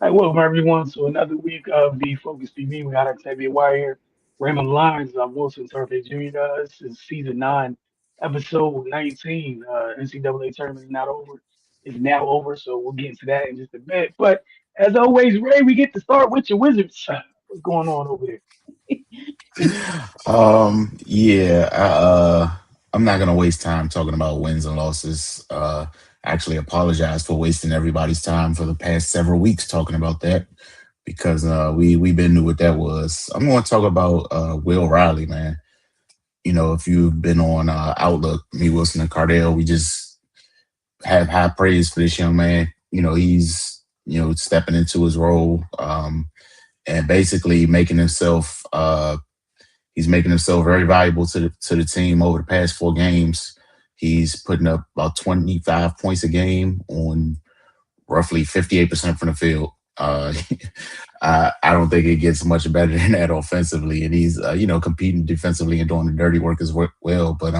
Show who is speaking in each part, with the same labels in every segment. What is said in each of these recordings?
Speaker 1: Hi, welcome everyone to another week of the Focus TV. We got our Xavier Wire here. Raymond Lyons, Wilson Turvey Jr. This is season 9, episode 19. NCAA tournament is not over. It's now over, so we'll get into that in just a bit. But as always, Ray, we get to start with your Wizards. What's going on over there?
Speaker 2: I'm not gonna waste time talking about wins and losses. I actually apologize for wasting everybody's time for the past several weeks talking about that because we been knew what that was. I'm going to talk about Will Riley, man. You know, if you've been on Outlook, me, Wilson, and Cardell, we just have high praise for this young man. You know, he's stepping into his role and basically making himself. He's making himself very valuable to the team over the past 4 games. He's putting up about 25 points a game on roughly 58% from the field. I don't think it gets much better than that offensively, and he's competing defensively and doing the dirty work as well. But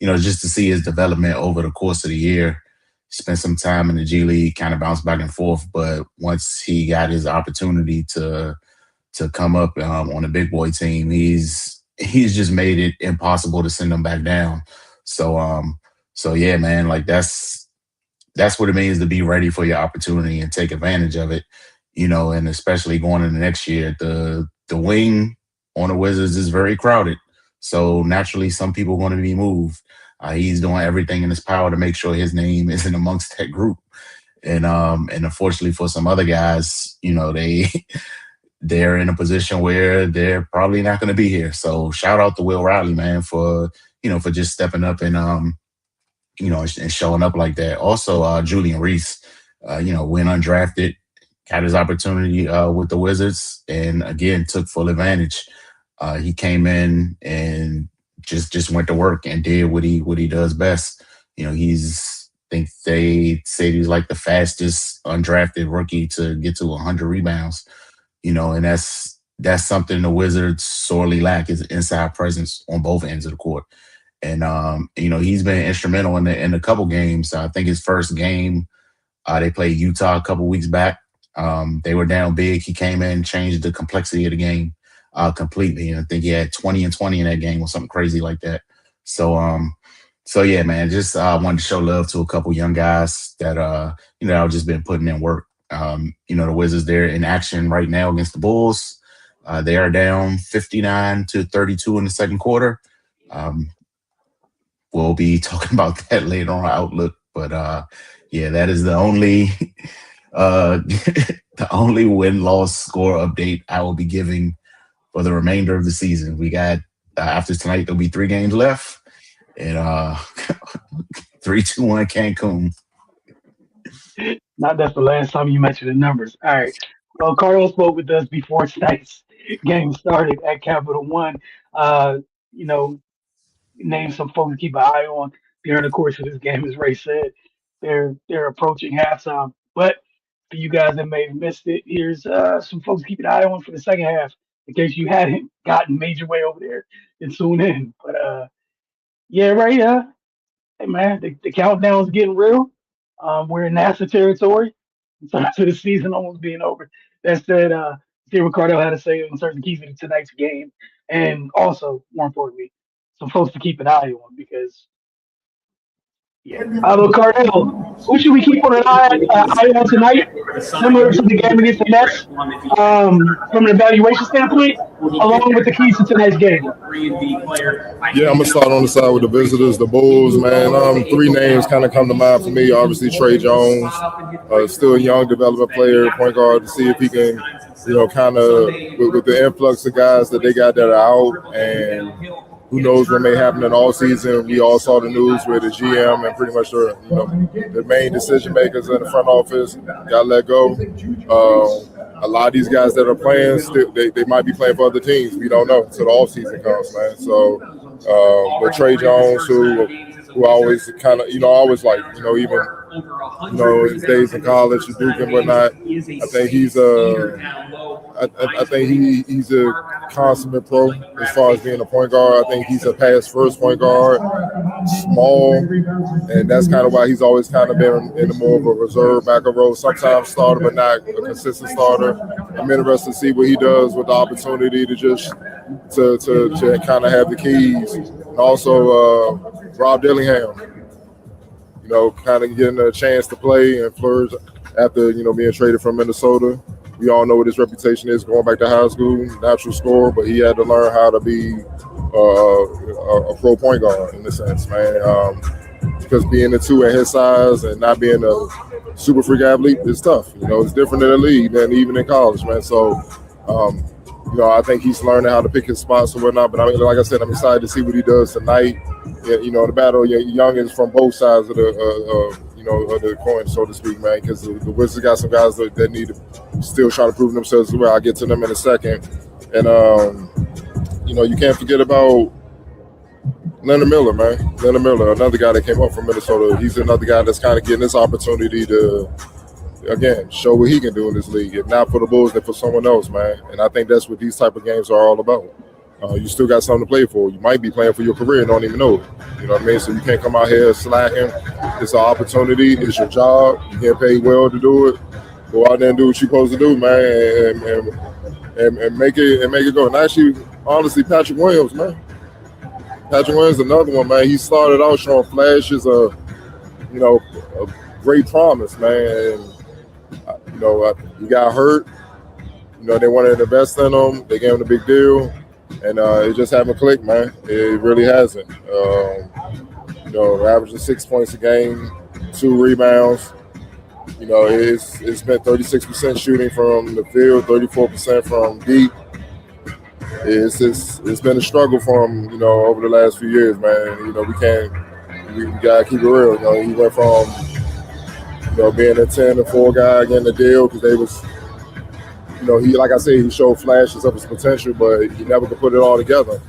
Speaker 2: just to see his development over the course of the year, spent some time in the G League, kind of bounced back and forth. But once he got his opportunity to come up on a big boy team, he's just made it impossible to send him back down. So yeah, man, like that's what it means to be ready for your opportunity and take advantage of it, and especially going into next year. The wing on the Wizards is very crowded. So naturally some people are going to be moved. He's doing everything in his power to make sure his name isn't amongst that group. And unfortunately for some other guys, they're in a position where they're probably not going to be here. So shout out to Will Riley, man, for just stepping up and and showing up like that. Also, Julian Reese, went undrafted, got his opportunity with the Wizards, and again took full advantage. He came in and just went to work and did what he does best. I think they say he's like the fastest undrafted rookie to get to 100 rebounds. And that's something the Wizards sorely lack, is inside presence on both ends of the court. And he's been instrumental in a couple games. I think his first game, they played Utah a couple weeks back. They were down big. He came in, changed the complexity of the game completely. And I think he had 20 and 20 in that game or something crazy like that. So yeah, man, just wanted to show love to a couple young guys that I've just been putting in work. The Wizards, they're in action right now against the Bulls. They are down 59-32 in the second quarter. We'll be talking about that later on Outlook, but yeah, that is the only the only win-loss score update I will be giving for the remainder of the season. We got after tonight there'll be 3 games left, and 3-2-1 Cancun.
Speaker 1: Not that's the last time you mentioned the numbers. All right. Well, Carlos spoke with us before tonight's game started at Capital One. You know, name some folks to keep an eye on during the course of this game. As Ray said, they're approaching halftime. But for you guys that may have missed it, here's some folks to keep an eye on for the second half in case you hadn't gotten major way over there and tune in. But yeah, Ray. Hey man, the countdown's getting real. We're in NASA territory in terms of the season almost being over. That said, see what Cardell had to say in terms of keys to tonight's game, and also more importantly, some folks to keep an eye on because yeah. But Cardell, who should we keep on an eye on tonight? Similar to the game against the Nets, from an evaluation standpoint, along with the keys to tonight's game.
Speaker 3: Yeah, I'm gonna start on the side with the visitors, the Bulls, man. 3 names kind of come to mind for me. Obviously, Trey Jones, still a young development player, point guard, to see if he can, kind of with the influx of guys that they got that are out, and who knows what may happen in all season. We all saw the news where the GM and pretty much the main decision makers in the front office got let go. A lot of these guys that are playing, still, they might be playing for other teams. We don't know until the off season comes, man. So, but Trey Jones, who I always kind of, always like, even, his days in college, Duke and whatnot. I think he's he's a consummate pro as far as being a point guard. I think he's a pass first point guard. small, and that's kind of why he's always kind of been in the more of a reserve back of row, sometimes starter, but not a consistent starter. I'm interested to see what he does with the opportunity to just to kind of have the keys, and also Rob Dillingham, kind of getting a chance to play and flourish after, being traded from Minnesota. We all know what his reputation is going back to high school, natural scorer, but he had to learn how to be a pro point guard in a sense, man. Because being the two at his size and not being a super freak athlete is tough. It's different in the league than even in college, man. So, I think he's learning how to pick his spots and whatnot. But like I said, I'm excited to see what he does tonight. Yeah, the battle of youngins from both sides of the of the coin, so to speak, man. Because the Wizards got some guys that need to still try to prove themselves. Well, I'll get to them in a second. And you can't forget about Leonard Miller, man. Leonard Miller, another guy that came up from Minnesota. He's another guy that's kind of getting this opportunity to, again, show what he can do in this league. If not for the Bulls, then for someone else, man. And I think that's what these type of games are all about. You still got something to play for. You might be playing for your career and don't even know it. You know what I mean? So you can't come out here slacking. It's an opportunity. It's your job. You get paid well to do it. Go out there and do what you're supposed to do, man, and make it go. And actually, honestly, Patrick Williams, man. Patrick Williams, another one, man. He started out showing flashes of, a great promise, man. And, he got hurt. They wanted to invest in him. They gave him a big deal. And it just haven't clicked, man. It really hasn't. Averaging 6 points a game, 2 rebounds. It's been 36% shooting from the field, 34% from deep. It's been a struggle for him, over the last few years, man. We gotta keep it real. He went from, being a 10 and 4 guy getting a deal because they was. Like I said, he showed flashes of his potential, but he never could put it all together.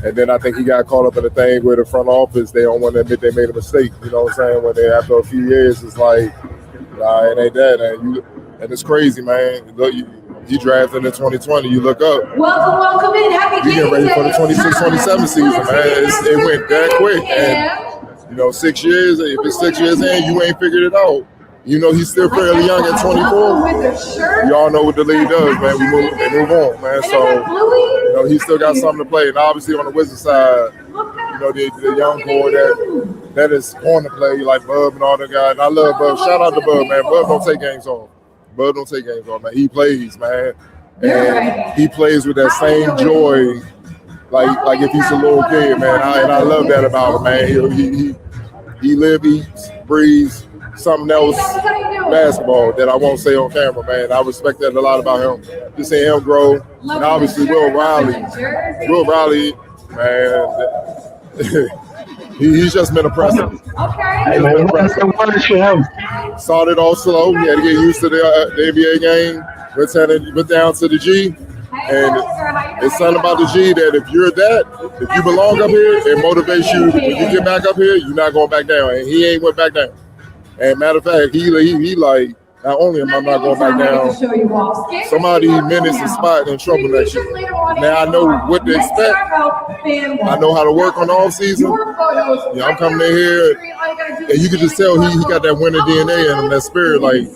Speaker 3: And then I think he got caught up in the thing where the front office, they don't want to admit they made a mistake. You know what I'm saying? When after a few years, it's like, nah, it ain't that. And it's crazy, man. Look, he drafted in 2020. You look up.
Speaker 4: Welcome in. Happy
Speaker 3: we get ready for the 26-27 season, man. It went that quick. And, 6 years, if it's 6 years in, you ain't figured it out. He's still fairly young at 24. You all know what the league does, man. They move on, man. So, he still got something to play. And obviously on the Wizards side, the young core that is going to play, like Bub and all the guys. And I love Bub. Shout out to Bub, man. Bub don't take games off. Man. He plays, man. And he plays with that same joy, like if he's a little kid, man. And I love that about him, man. He lives, eats, breathes something else basketball that I won't say on camera, man. I respect that a lot about him. Just seeing him grow. And obviously Will Riley, man, he's just been impressive.
Speaker 1: Hey, man,
Speaker 3: Started off slow. He had to get used to the NBA game. Went down to the G. And it's something about the G that if you belong up here, it motivates you. When you get back up here, you're not going back down. And he ain't went back down. And matter of fact, he like, not only am I not going back down, somebody minutes and spot in trouble next year. Now I know what to expect. I know how to work on the off season. I'm coming in here, and you can just tell he got that winner DNA in him, that spirit. Like,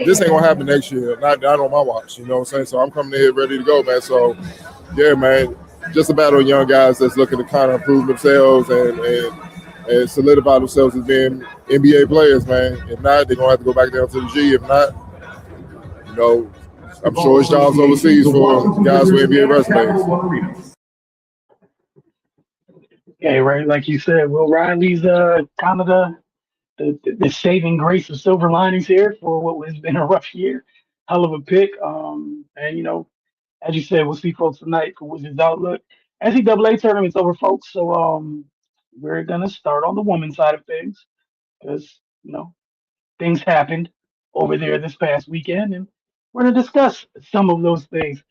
Speaker 3: this ain't gonna happen next year, not on my watch. You know what I'm saying? So I'm coming in here ready to go, man. So yeah, man, just a battle of young guys that's looking to kind of improve themselves and solidify themselves as being NBA players, man. If not, they're going to have to go back down to the G. If not, I'm sure it's jobs overseas for guys with NBA resumes.
Speaker 1: Okay, right. Like you said, Will Riley's kind of the saving grace of silver linings here for what has been a rough year. Hell of a pick. And, as you said, we'll see folks tonight for Wizards Outlook. NCAA tournament's over, folks. So we're going to start on the women's side of things because, things happened over there this past weekend, and we're going to discuss some of those things.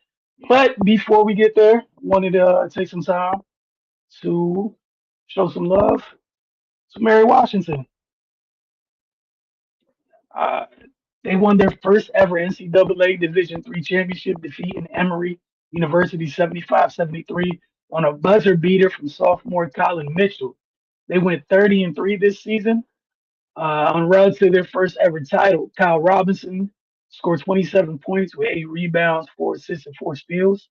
Speaker 1: But before we get there, wanted to take some time to show some love to Mary Washington. Uh, they won their first ever NCAA Division III championship, defeating Emory University 75-73 on a buzzer beater from sophomore Colin Mitchell. They went 30-3 this season, on road to their first ever title. Kyle Robinson scored 27 points with 8 rebounds, 4 assists, and 4 steals.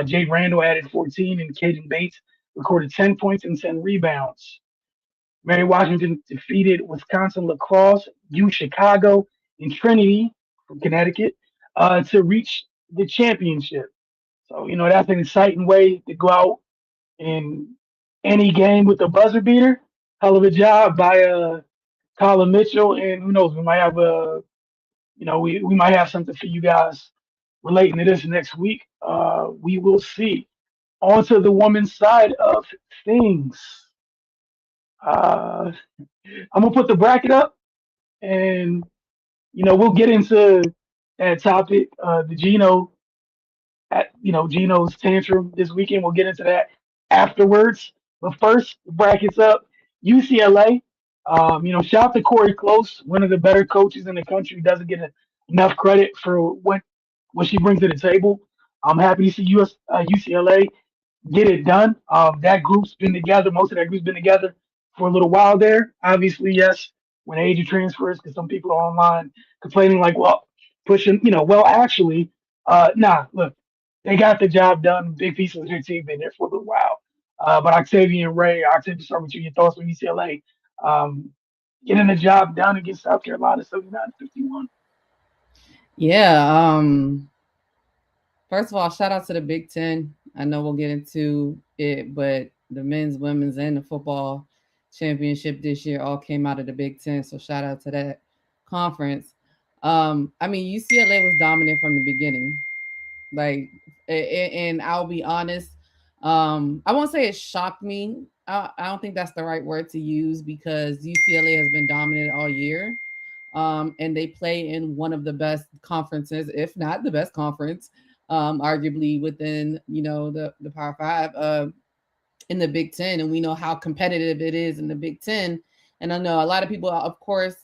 Speaker 1: Jade Randall added 14, and Caden Bates recorded 10 points and 10 rebounds. Mary Washington defeated Wisconsin lacrosse, U Chicago, and Trinity from Connecticut to reach the championship. So, that's an exciting way to go out in any game with a buzzer beater. Hell of a job by Colin Mitchell, and who knows, we might have we might have something for you guys relating to this next week. We will see. On to the women's side of things. Uh, I'm gonna put the bracket up, and we'll get into that topic. The Gino's tantrum this weekend. We'll get into that afterwards. But first, the brackets up. UCLA. Shout out to Corey Close, one of the better coaches in the country. Doesn't get enough credit for what she brings to the table. I'm happy to see UCLA get it done. That group's been together. Most of that group's been together for a little while there. Obviously, yes, when age of transfers, because some people are online complaining like, well, pushing, well, actually, nah, look, they got the job done. Big pieces of their team been there for a little while. But Octavian Ray, Octavian, start with you. Your thoughts on UCLA getting the job done against South Carolina, 79-51.
Speaker 4: Yeah. First of all, shout out to the Big Ten. I know we'll get into it, but the men's, women's, and the football championship this year all came out of the Big Ten. So shout out to that conference. UCLA was dominant from the beginning. Like, and I'll be honest, I won't say it shocked me. I don't think that's the right word to use because UCLA has been dominant all year. And they play in one of the best conferences, if not the best conference, arguably within the Power Five in the Big Ten, and we know how competitive it is in the Big Ten. And I know a lot of people, of course,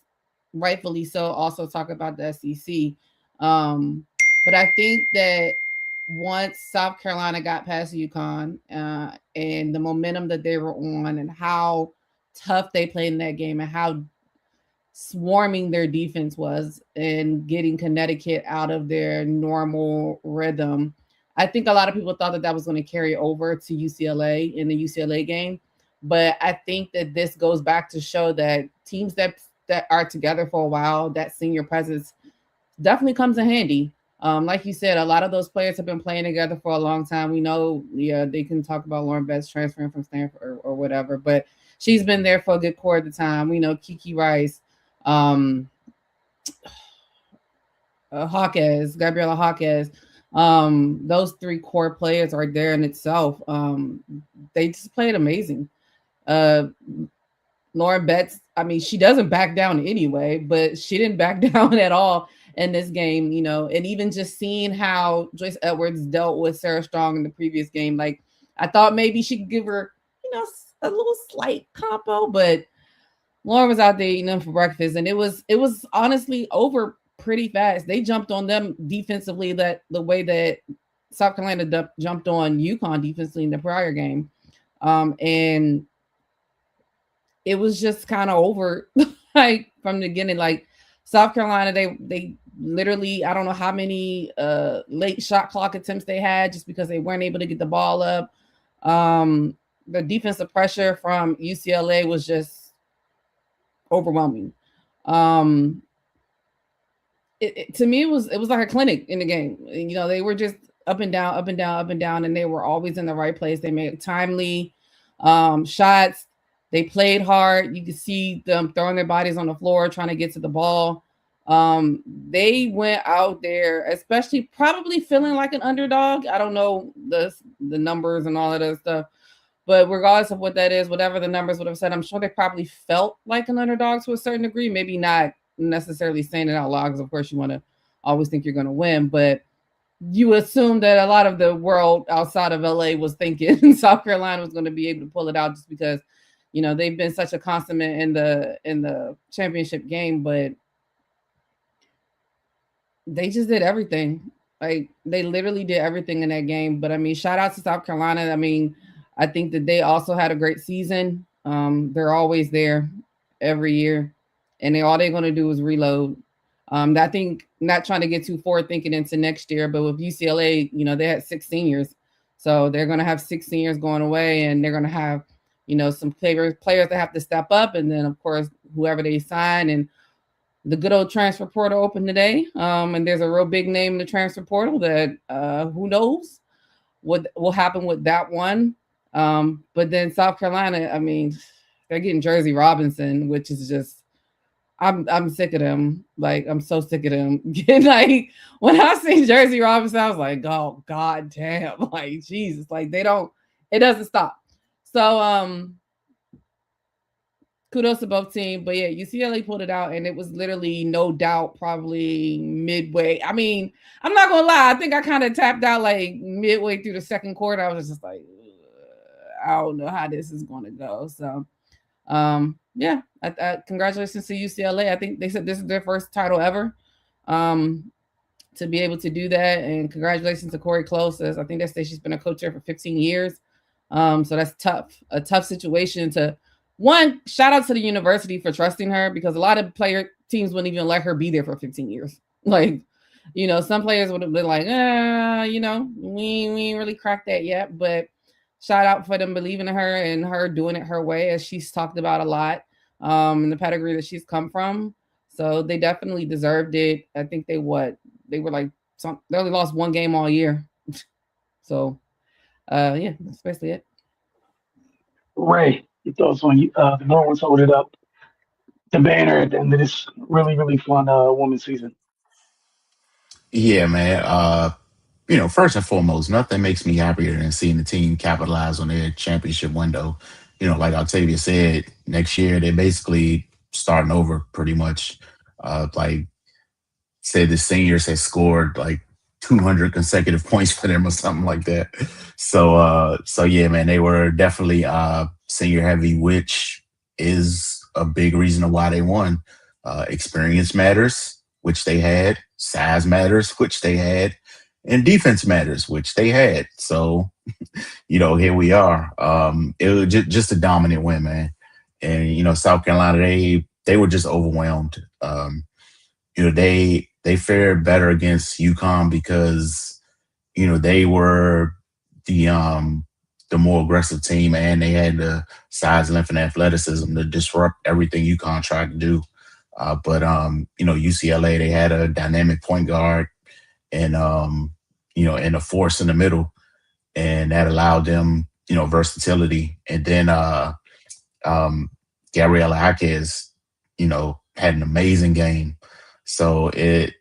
Speaker 4: rightfully so, also talk about the SEC. But I think that once South Carolina got past UConn and the momentum that they were on, and how tough they played in that game, and how swarming their defense was and getting Connecticut out of their normal rhythm. I think a lot of people thought that that was going to carry over to UCLA in the UCLA game. But I think that this goes back to show that teams that are together for a while, that senior presence definitely comes in handy. Like you said, a lot of those players have been playing together for a long time. We know, they can talk about Lauren Betts transferring from Stanford or whatever, but she's been there for a good core of the time. We know Kiki Rice, Hawkes, Gabriela Hawkes. Those three core players are there in itself. They just played amazing. Lauren Betts, she doesn't back down anyway, but she didn't back down at all in this game, and even just seeing how Joyce Edwards dealt with Sarah Strong in the previous game. Like, I thought maybe she could give her, a little slight compo, but Lauren was out there eating them for breakfast, and it was honestly over pretty fast. They jumped on them defensively the way that South Carolina jumped on UConn defensively in the prior game. And it was just kind of over like from the beginning. Like, South Carolina, they literally, I don't know how many late shot clock attempts they had just because they weren't able to get the ball up. The defensive pressure from UCLA was just overwhelming. To me, it was like a clinic in the game. They were just up and down, up and down, up and down, and they were always in the right place. They made timely shots. They played hard. You could see them throwing their bodies on the floor, trying to get to the ball. They went out there, especially probably feeling like an underdog. I don't know the numbers and all of that stuff, but regardless of what that is, whatever the numbers would have said, I'm sure they probably felt like an underdog to a certain degree. Maybe not necessarily saying it out loud, because of course you want to always think you're going to win, but you assume that a lot of the world outside of LA was thinking South Carolina was going to be able to pull it out, just because they've been such a consummate in the championship game. But they just did everything. Like, they literally did everything in that game. But shout out to South Carolina. I think that they also had a great season. They're always there every year, and all they're going to do is reload. I think not trying to get too forward thinking into next year, but with UCLA, they had 6 seniors, so they're going to have 6 seniors going away, and they're going to have, some players that have to step up, and then of course whoever they sign, and the good old transfer portal opened today, and there's a real big name in the transfer portal that who knows what will happen with that one. But then South Carolina, I mean, they're getting Jersey Robinson, which is just I'm sick of them. Like I'm so sick of them. Like when I seen Jersey Robinson, I was like, oh god damn, like Jesus, like it doesn't stop. So kudos to both teams. But yeah, UCLA pulled it out, and it was literally no doubt probably midway. I mean, I'm not gonna lie, I think I kind of tapped out like midway through the second quarter. I was just like, I don't know how this is gonna go. So yeah, congratulations to UCLA. I think they said this is their first title ever. To be able to do that, and congratulations to Corey Close. As I think they say she's been a coach there for 15 years. So that's a tough situation to. One, shout out to the university for trusting her, because a lot of player teams wouldn't even let her be there for 15 years. Like, some players would have been like, we ain't really cracked that yet. But shout out for them believing in her and her doing it her way, as she's talked about a lot, in the pedigree that she's come from. So they definitely deserved it. I think they were like they only lost one game all year. So yeah, that's basically it.
Speaker 1: Ray, your thoughts on the Bruins holding up the banner at the end of this really, really fun women's season?
Speaker 2: Yeah, man. First and foremost, nothing makes me happier than seeing the team capitalize on their championship window. Like Octavia said, next year they're basically starting over pretty much. Like said, the seniors has scored like 200 consecutive points for them or something like that. So yeah, man, they were definitely senior heavy, which is a big reason why they won. Experience matters, which they had. Size matters, which they had, and defense matters, which they had. So, here we are. It was just a dominant win, man. And South Carolina, they were just overwhelmed. They fared better against UConn because they were the more aggressive team, and they had the size, length, and athleticism to disrupt everything UConn tried to do. But UCLA, they had a dynamic point guard and and a force in the middle, and that allowed them versatility. And then Gabriela Jaquez, had an amazing game. So they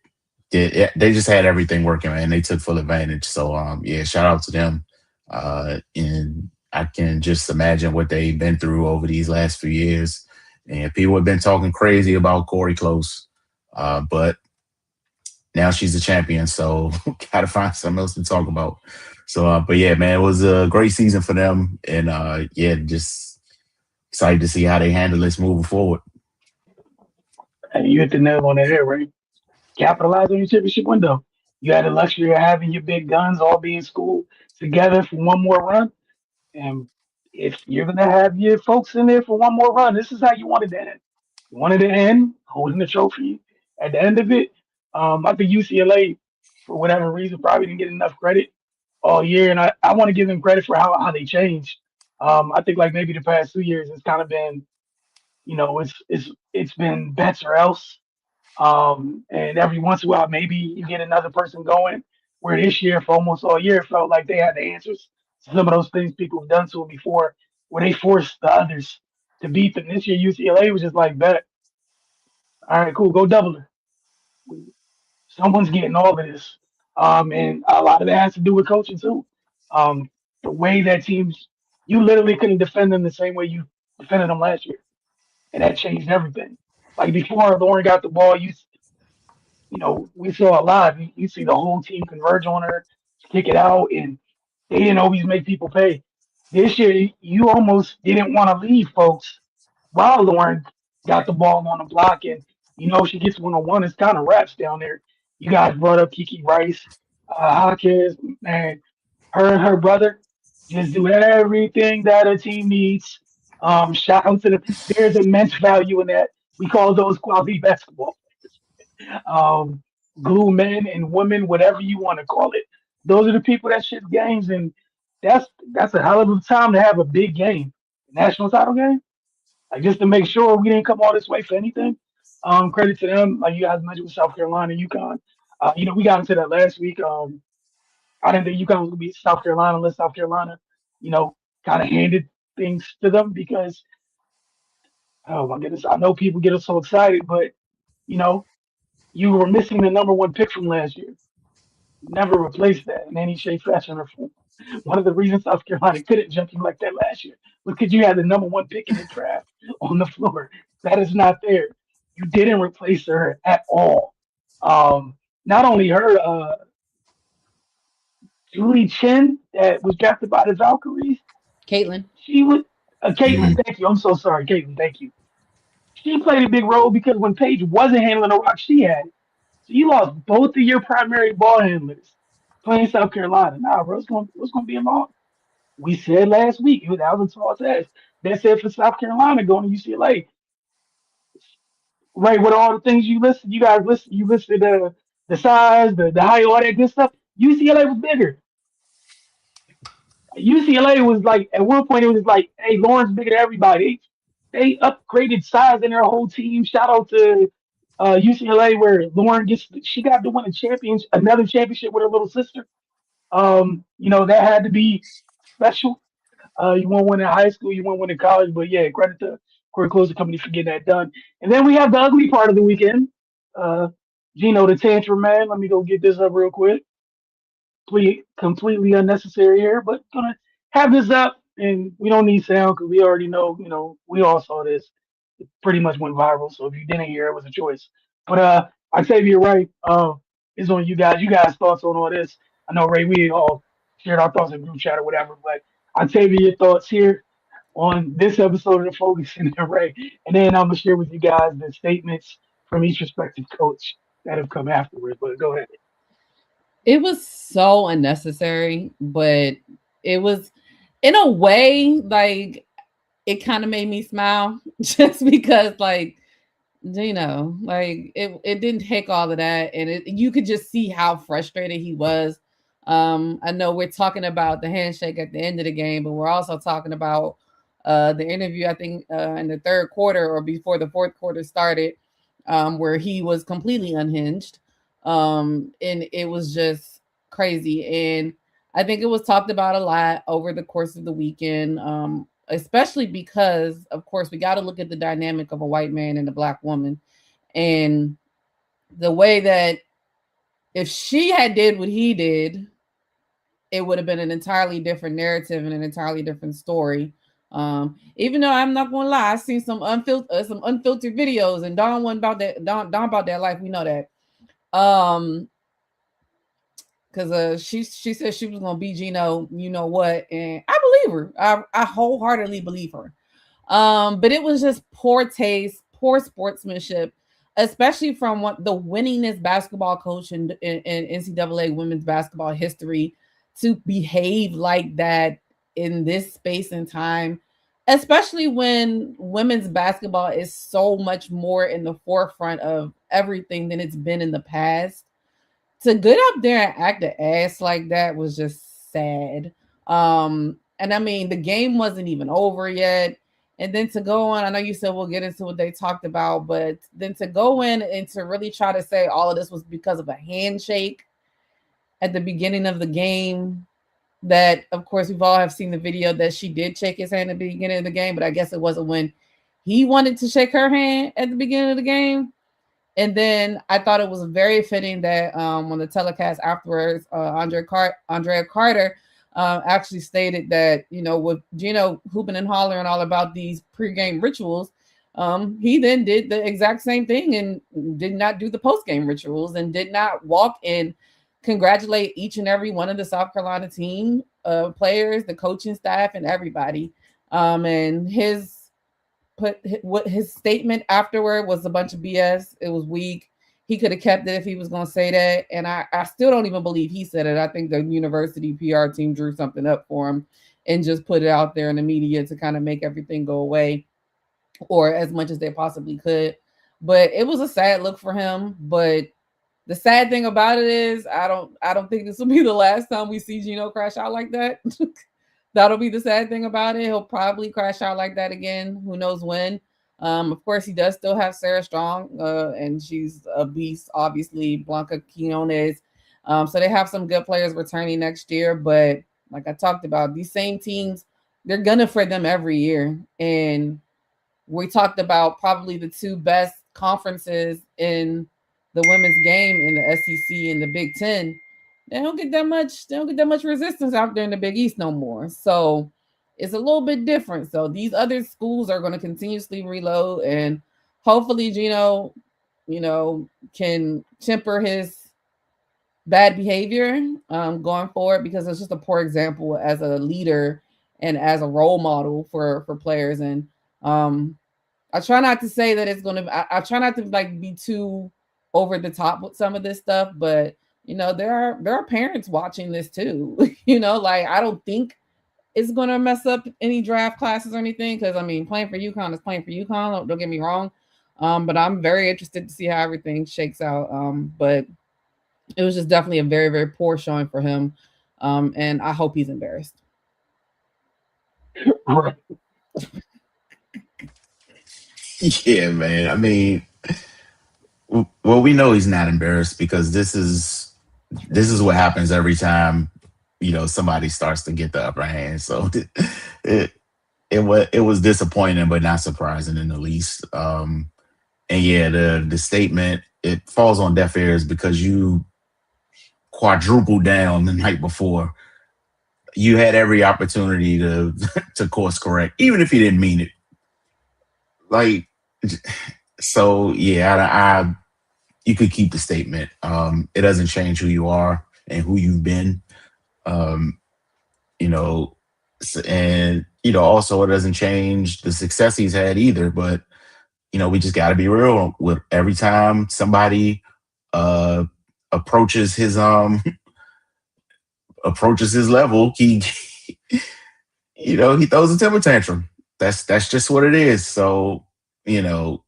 Speaker 2: just had everything working, man. They took full advantage. So yeah, shout out to them. And I can just imagine what they've been through over these last few years. And people have been talking crazy about Corey Close, but now she's a champion, so gotta find something else to talk about. So, but yeah, man, it was a great season for them, and yeah, just excited to see how they handle this moving forward.
Speaker 1: And you hit the nail on the head, Ray. Capitalize on your championship window. You had the luxury of having your big guns all be in school together for one more run. And if you're gonna have your folks in there for one more run, this is how you wanted to end. You wanted to end holding the trophy at the end of it. I think UCLA, for whatever reason, probably didn't get enough credit all year, and I want to give them credit for how they changed. I think like maybe the past 2 years it's kind of been, it's been bets or else. And every once in a while, maybe you get another person going. Where this year, for almost all year, it felt like they had the answers to some of those things people have done to them before, where they forced the others to beat them. This year, UCLA was just like, bet, all right, cool, go double it. Someone's getting all of this. And a lot of that has to do with coaching, too. Um, the way that teams, you literally couldn't defend them the same way you defended them last year. And that changed everything. Like before Lauren got the ball, we saw a lot. You see the whole team converge on her, kick it out, and they didn't always make people pay. This year, you almost didn't want to leave folks while Lauren got the ball on the block, and she gets 1-on-1. It's kind of wraps down there. You guys brought up Kiki Rice, Hawkins, man. Her and her brother just do everything that a team needs. Shout out to them. There's immense value in that. We call those quality basketball. Um, glue men and women, whatever you want to call it. Those are the people that ship games, and that's a hell of a time to have a big game, national title game. Like just to make sure we didn't come all this way for anything. Credit to them, like you guys mentioned with South Carolina, UConn. We got into that last week. I didn't think UConn was gonna beat South Carolina unless South Carolina, you know, kind of handed things to them because oh my goodness, I know people get us so excited, but you know, you were missing the number one pick from last year. Never replaced that in any shape, fashion, or form. One of the reasons South Carolina couldn't jump you like that last year was because you had the number one pick in the draft on the floor. That is not there. You didn't replace her at all. Not only her, Julie Chen, that was drafted by the Valkyries,
Speaker 4: Caitlin.
Speaker 1: she was, Caitlin,
Speaker 2: Mhm.
Speaker 1: thank you. I'm so sorry, Caitlin, thank you. She played a big role because when Paige wasn't handling the rock, she had it. So you lost both of your primary ball handlers playing South Carolina. Nah, bro, it's gonna be a long. We said last week, that was a tall test. That said for South Carolina going to UCLA, right? With all the things you listed, you guys listed, you listed the size, the height, all that good stuff. UCLA was bigger. UCLA was like at one point it was like, hey, Lauren's bigger than everybody. They upgraded size in their whole team. Shout out to UCLA where Lauren gets she got to win a championship, another championship with her little sister. That had to be special. You won't win in high school, you won't win in college, but yeah, credit to Corey Closer Company for getting that done. And then we have the ugly part of the weekend. Uh, Gino the tantrum man. Let me go get this up real quick. Completely unnecessary here, but gonna have this up, and we don't need sound because we already know. We all saw this. It pretty much went viral. So if you didn't hear, it was a choice. But Octavia, you're right. It's on you guys. You guys' thoughts on all this? I know Ray. We all shared our thoughts in group chat or whatever. But Octavia, your thoughts here on this episode of the Focus and then Ray, and then I'm gonna share with you guys the statements from each respective coach that have come afterwards. But go ahead.
Speaker 4: It was so unnecessary, but it was in a way like it kind of made me smile just because like like it didn't take all of that and you could just see how frustrated he was. I know we're talking about the handshake at the end of the game, but we're also talking about the interview I think in the third quarter or before the fourth quarter started, where he was completely unhinged. And it was just crazy. And I think it was talked about a lot over the course of the weekend, especially because, of course, we got to look at the dynamic of a white man and a black woman, and the way that if she had did what he did, it would have been an entirely different narrative and an entirely different story. Even though I'm not gonna lie, I seen some unfiltered videos, and Don went about that. Don about that life. We know that. Because she said she was gonna be Gino, you know what, and I believe her. I wholeheartedly believe her. But it was just poor taste, poor sportsmanship, especially from the winningest basketball coach in NCAA women's basketball history to behave like that in this space and time, especially when women's basketball is so much more in the forefront of everything than it's been in the past. To get up there and act an ass like that was just sad. And I mean, the game wasn't even over yet. And then to go on, I know you said we'll get into what they talked about, but then to go in and to really try to say all of this was because of a handshake at the beginning of the game, that of course we've all have seen the video that she did shake his hand at the beginning of the game, but I guess it wasn't when he wanted to shake her hand at the beginning of the game. And then I thought it was very fitting that on the telecast afterwards, Andrea Carter actually stated that, with Gino hooping and hollering all about these pregame rituals, he then did the exact same thing and did not do the postgame rituals and did not walk and congratulate each and every one of the South Carolina team players, the coaching staff, and everybody. And his statement afterward was a bunch of BS. It was weak. He could have kept it if he was going to say that. And I still don't even believe he said it. I think the university PR team drew something up for him. and just put it out there in the media to kind of make everything go away, or as much as they possibly could. But it was a sad look for him. But the sad thing about it is I don't think this will be the last time we see Gino crash out like that. That'll be the sad thing about it. He'll probably crash out like that again. Who knows when? Of course, he does still have Sarah Strong, and she's a beast, obviously, Blanca Quinones. So they have some good players returning next year. But like I talked about, these same teams, they're gonna for them every year. And we talked about probably the two best conferences in the women's game in the SEC and the Big Ten. They don't get that much resistance out there in the Big East no more. So it's a little bit different. So these other schools are going to continuously reload, and hopefully Gino, can temper his bad behavior going forward, because it's just a poor example as a leader and as a role model for players. And I try not to say that it's gonna. I try not to like be too over the top with some of this stuff, but there are parents watching this too. Like I don't think it's gonna mess up any draft classes or anything, because I mean, playing for UConn is playing for UConn. Don't get me wrong, but I'm very interested to see how everything shakes out. But it was just definitely a very, very poor showing for him, and I hope he's embarrassed.
Speaker 1: Right.
Speaker 2: Yeah, man. I mean, well, we know he's not embarrassed because this is what happens every time somebody starts to get the upper hand. So it it was disappointing, but not surprising in the least. And yeah, the statement, it falls on deaf ears because you quadrupled down the night before. You had every opportunity to to course correct, even if you didn't mean it. Like, so yeah, you could keep the statement. It doesn't change who you are and who you've been. Um, you know, and also it doesn't change the success he's had either. But we just got to be real. With every time somebody uh approaches his approaches his level, he he throws a temper tantrum. That's just what it is. So you know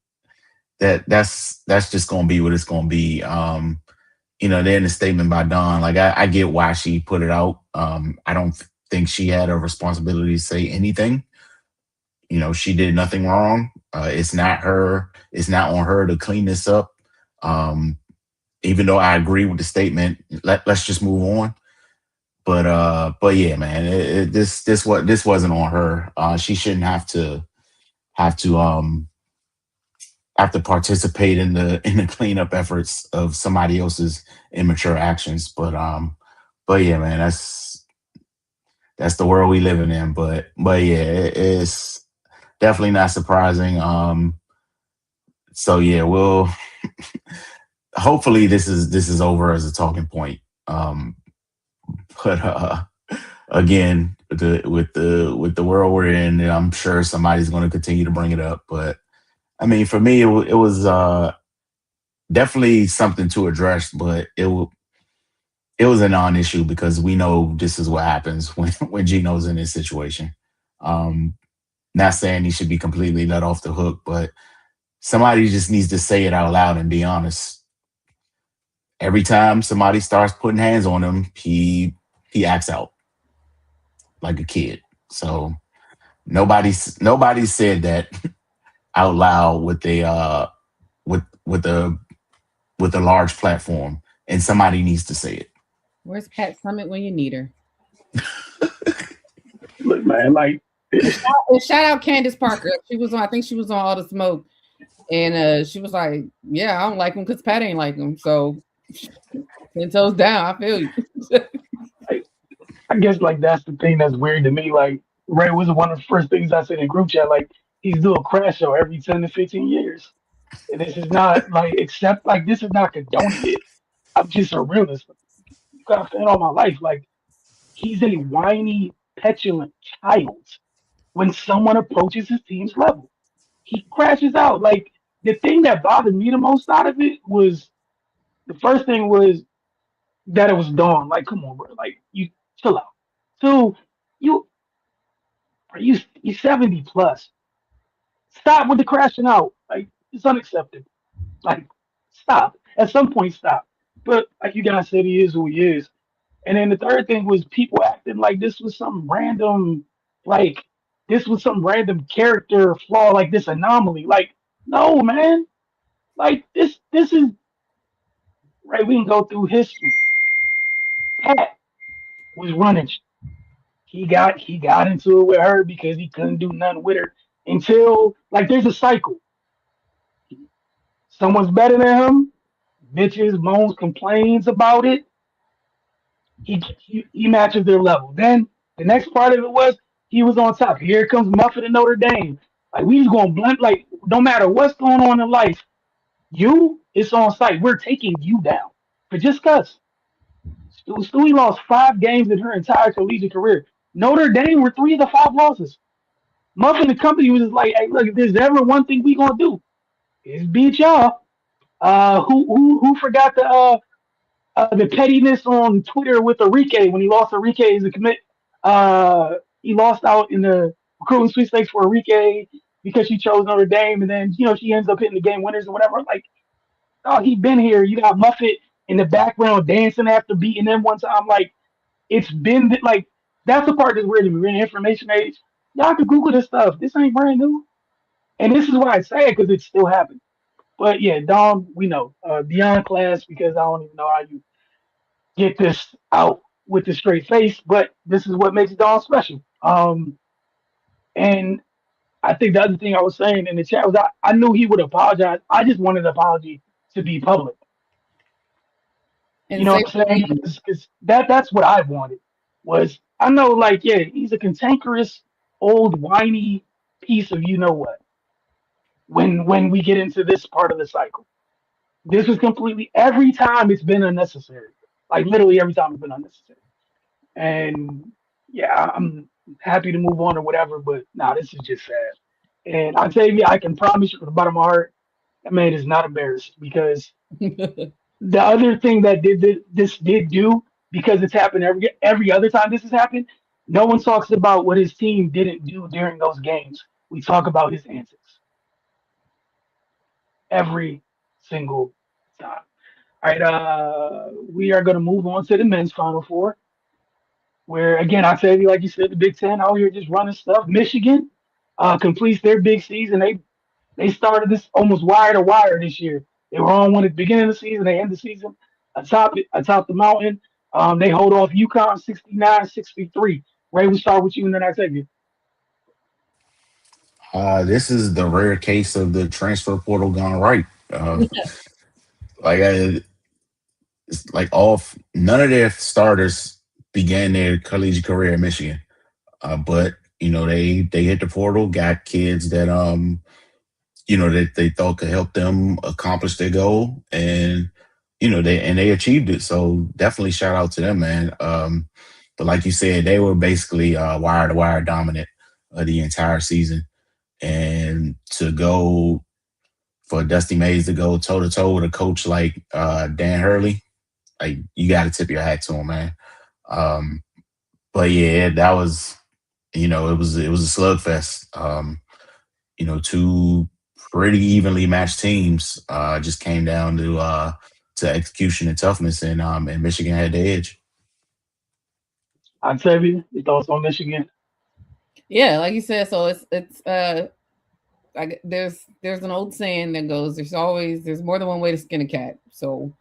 Speaker 2: that's just gonna be what it's gonna be. Then the statement by Dawn, like I get why she put it out. I don't think she had a responsibility to say anything. She did nothing wrong. It's not her. It's not on her to clean this up. Um, Even though I agree with the statement, let's just move on. But yeah, man, this wasn't on her. She shouldn't have to have to participate in the cleanup efforts of somebody else's immature actions. But yeah, man, that's the world we living in. But yeah, it's definitely not surprising. So yeah, we'll hopefully this is over as a talking point. But again, with the world we're in, I'm sure somebody's going to continue to bring it up. But I mean, for me, it was definitely something to address, but it was a non-issue because we know this is what happens when Gino's in this situation. Um, Not saying he should be completely let off the hook, but somebody just needs to say it out loud and be honest. Every time somebody starts putting hands on him, he acts out like a kid. So nobody said that out loud with a large platform, and somebody needs to say it.
Speaker 4: Where's Pat Summit when you need her?
Speaker 1: Look, man, like
Speaker 4: And shout out Candace Parker. She was on. I think she was on All the Smoke, and she was like, "Yeah, I don't like him because Pat ain't like him." So 10 toes down. I feel you.
Speaker 1: I guess like that's the thing that's weird to me. Like Ray was one of the first things I said in group chat. Like he's doing a crash show every 10 to 15 years, and this is not like except like this is not condoning it. I'm just a realist. I've said all my life. Like he's a whiny, petulant child. When someone approaches his team's level, he crashes out. Like the thing that bothered me the most out of it was the first thing was that it was Dawn. Like, come on, bro. Like you chill out. Two, you. You 70 plus. Stop with the crashing out. Like it's unacceptable. Like stop. At some point, stop. But like you guys said, he is who he is. And then the third thing was people acting like this was some random, like this was some random character flaw, like this anomaly. Like no, man. Like this is right. We can go through history. Pat was running. He got into it with her because he couldn't do nothing with her until like there's a cycle. Someone's better than him. Bitches, moans, complains about it. He matches their level. Then the next part of it was he was on top. Here comes Muffet and Notre Dame. Like we just going blunt. Like no matter what's going on in life, it's on site. We're taking you down for just cause. Stewie lost 5 games in her entire collegiate career. Notre Dame were 3 of the 5 losses. Muffin and company was just like, hey, look, if there's ever one thing we gonna do, is beat y'all. Who forgot the pettiness on Twitter with Enrique when he lost Enrique as a commit? He lost out in the recruiting sweepstakes for Enrique because she chose Notre Dame, and then she ends up hitting the game winners or whatever. Like, oh, he been here. You got Muffet in the background dancing after beating them one time. Like, it's been like that's the part that's weird to me. We're in the information age. Y'all can Google this stuff. This ain't brand new, and this is why I say it because it's still happening. But yeah, Dom, we know beyond class because I don't even know how you get this out with a straight face. But this is what makes Dom special. And I think the other thing I was saying in the chat was I knew he would apologize. I just wanted the apology to be public. You
Speaker 4: And
Speaker 1: know
Speaker 4: say
Speaker 1: what I'm saying? Because that's what I wanted. Was I know like yeah he's a cantankerous old whiny piece of you know what when we get into this part of the cycle. This was completely every time it's been unnecessary. Like literally every time it's been unnecessary. And yeah, I'm happy to move on or whatever, but nah, this is just sad. And I tell you, I can promise you from the bottom of my heart, that man is not embarrassed because the other thing that this did do because it's happened every other time this has happened. No one talks about what his team didn't do during those games. We talk about his antics every single time. All right, we are going to move on to the men's Final Four, where again, I tell you, like you said, the Big Ten out here just running stuff. Michigan completes their big season. They started this almost wire to wire this year. They were on one at the beginning of the season. They end the season atop the mountain. They hold off UConn 69-63. Ray, we start with you and then I take you.
Speaker 2: This is the rare case of the transfer portal gone right. Like it's like none of their starters began their collegiate career in Michigan, but they hit the portal, got kids that that they thought could help them accomplish their goal, and they achieved it. So definitely shout out to them, man. But like you said, they were basically wire to wire dominant the entire season, and to go for Dusty Mays to go toe to toe with a coach like Dan Hurley, like you got to tip your hat to him, man. Um, but yeah, that was it was a slugfest. Two pretty evenly matched teams. Just came down to execution and toughness, and Michigan had the edge.
Speaker 1: I tell you, your thoughts on Michigan?
Speaker 4: Yeah, like you said, so it's like there's an old saying that goes, there's more than one way to skin a cat. So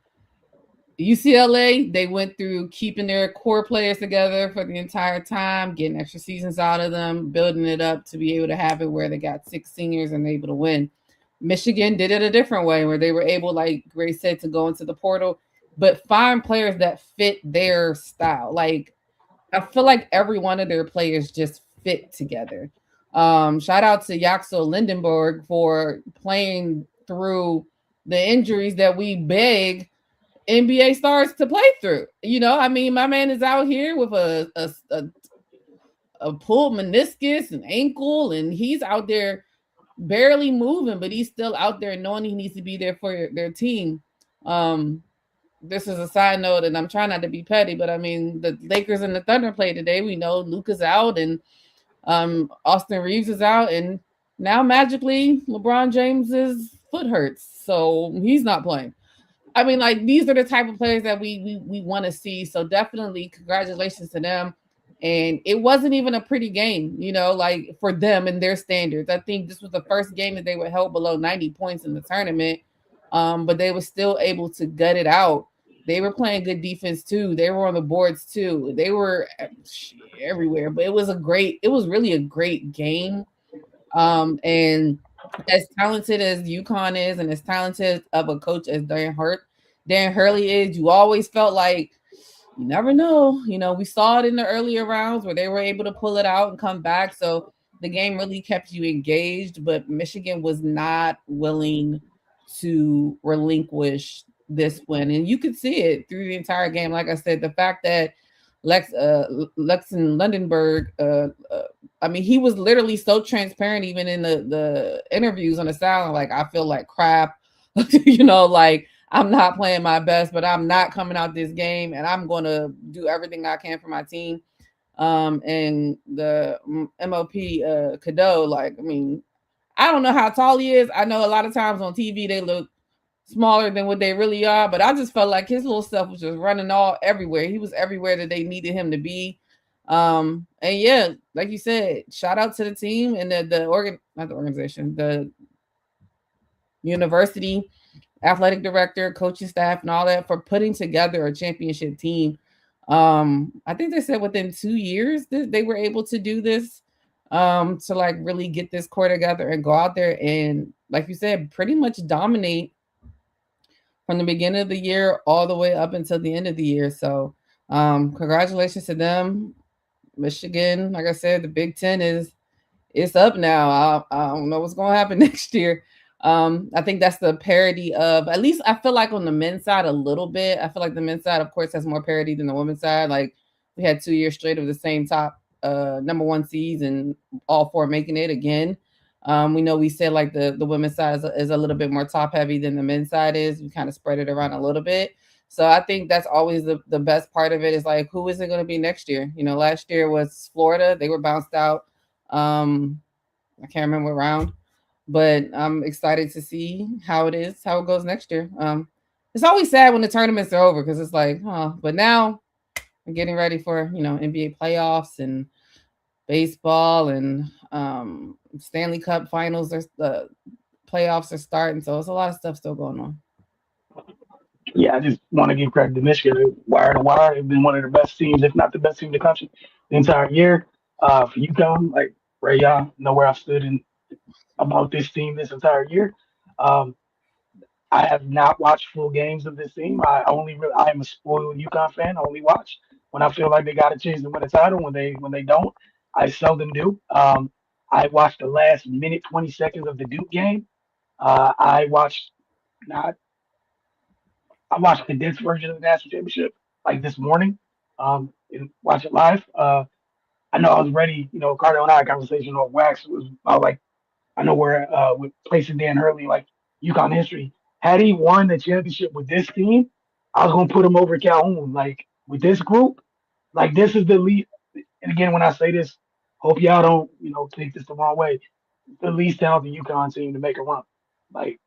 Speaker 4: UCLA, they went through keeping their core players together for the entire time, getting extra seasons out of them, building it up to be able to have it where they got 6 seniors and able to win. Michigan did it a different way where they were able, like Grace said, to go into the portal, but find players that fit their style. Like, I feel like every one of their players just fit together. Shout out to Yaxel Lindenberg for playing through the injuries that we beg NBA stars to play through. I mean, my man is out here with a pulled meniscus and ankle, and he's out there barely moving, but he's still out there knowing he needs to be there for their team. This is a side note, and I'm trying not to be petty, but I mean, the Lakers and the Thunder play today. We know Luka's out, and Austin Reeves is out, and now magically LeBron James's foot hurts, so he's not playing. I mean, like these are the type of players that we want to see. So definitely, congratulations to them. And it wasn't even a pretty game, like for them and their standards. I think this was the first game that they were held below 90 points in the tournament, but they were still able to gut it out. They were playing good defense too. They were on the boards too. They were everywhere. But it was really a great game. And as talented as UConn is, and as talented of a coach as Dan Hurley is, you always felt like you never know. We saw it in the earlier rounds where they were able to pull it out and come back. So the game really kept you engaged, but Michigan was not willing to relinquish this win. And you could see it through the entire game. Like I said, the fact that Lexon Lundenberg, I mean, he was literally so transparent, even in the interviews on the sideline. Like, I feel like crap, like I'm not playing my best, but I'm not coming out this game, and I'm going to do everything I can for my team. And the MOP Cadeau, like, I mean, I don't know how tall he is. I know a lot of times on TV they look smaller than what they really are, but I just felt like his little stuff was just running all everywhere. He was everywhere that they needed him to be. And yeah, like you said, shout out to the team and not the organization, the university, athletic director, coaching staff, and all that for putting together a championship team. I think they said within 2 years that they were able to do this, to like really get this core together and go out there and, like you said, pretty much dominate from the beginning of the year all the way up until the end of the year. So congratulations to them. Michigan, like I said, the Big Ten it's up now. I don't know what's going to happen next year. I think that's the parity of, at least I feel like on the men's side a little bit. I feel like the men's side, of course, has more parity than the women's side. Like we had 2 years straight of the same top number one seeds and all four making it again. We know we said like the women's side is a little bit more top heavy than the men's side is. We kind of spread it around a little bit. So I think that's always the best part of it is like, who is it going to be next year? Last year was Florida. They were bounced out. I can't remember what round, but I'm excited to see how it goes next year. It's always sad when the tournaments are over because it's like, but now I'm getting ready for, NBA playoffs and baseball and Stanley Cup finals. The playoffs are starting, so it's a lot of stuff still going on.
Speaker 1: Yeah, I just want to give credit to Michigan. Wire to wire, they've been one of the best teams, if not the best team in the country, the entire year. For UConn, like Ray, y'all know where I've stood in about this team this entire year. Um, I have not watched full games of this team. I am a spoiled UConn fan. I only watch when I feel like they got a chance to win a title. When they don't, I seldom do. I watched the last minute 20 seconds of the Duke game. I watched not I watched the condensed version of the national championship like this morning. And watch it live. I know I was ready. Carter and I had a conversation on Wax. It was about like I know where with placing Dan Hurley like UConn history. Had he won the championship with this team, I was gonna put him over Calhoun. Like with this group, like this is the least. And again, when I say this, hope y'all don't take this the wrong way. The least talented UConn team to make a run. Like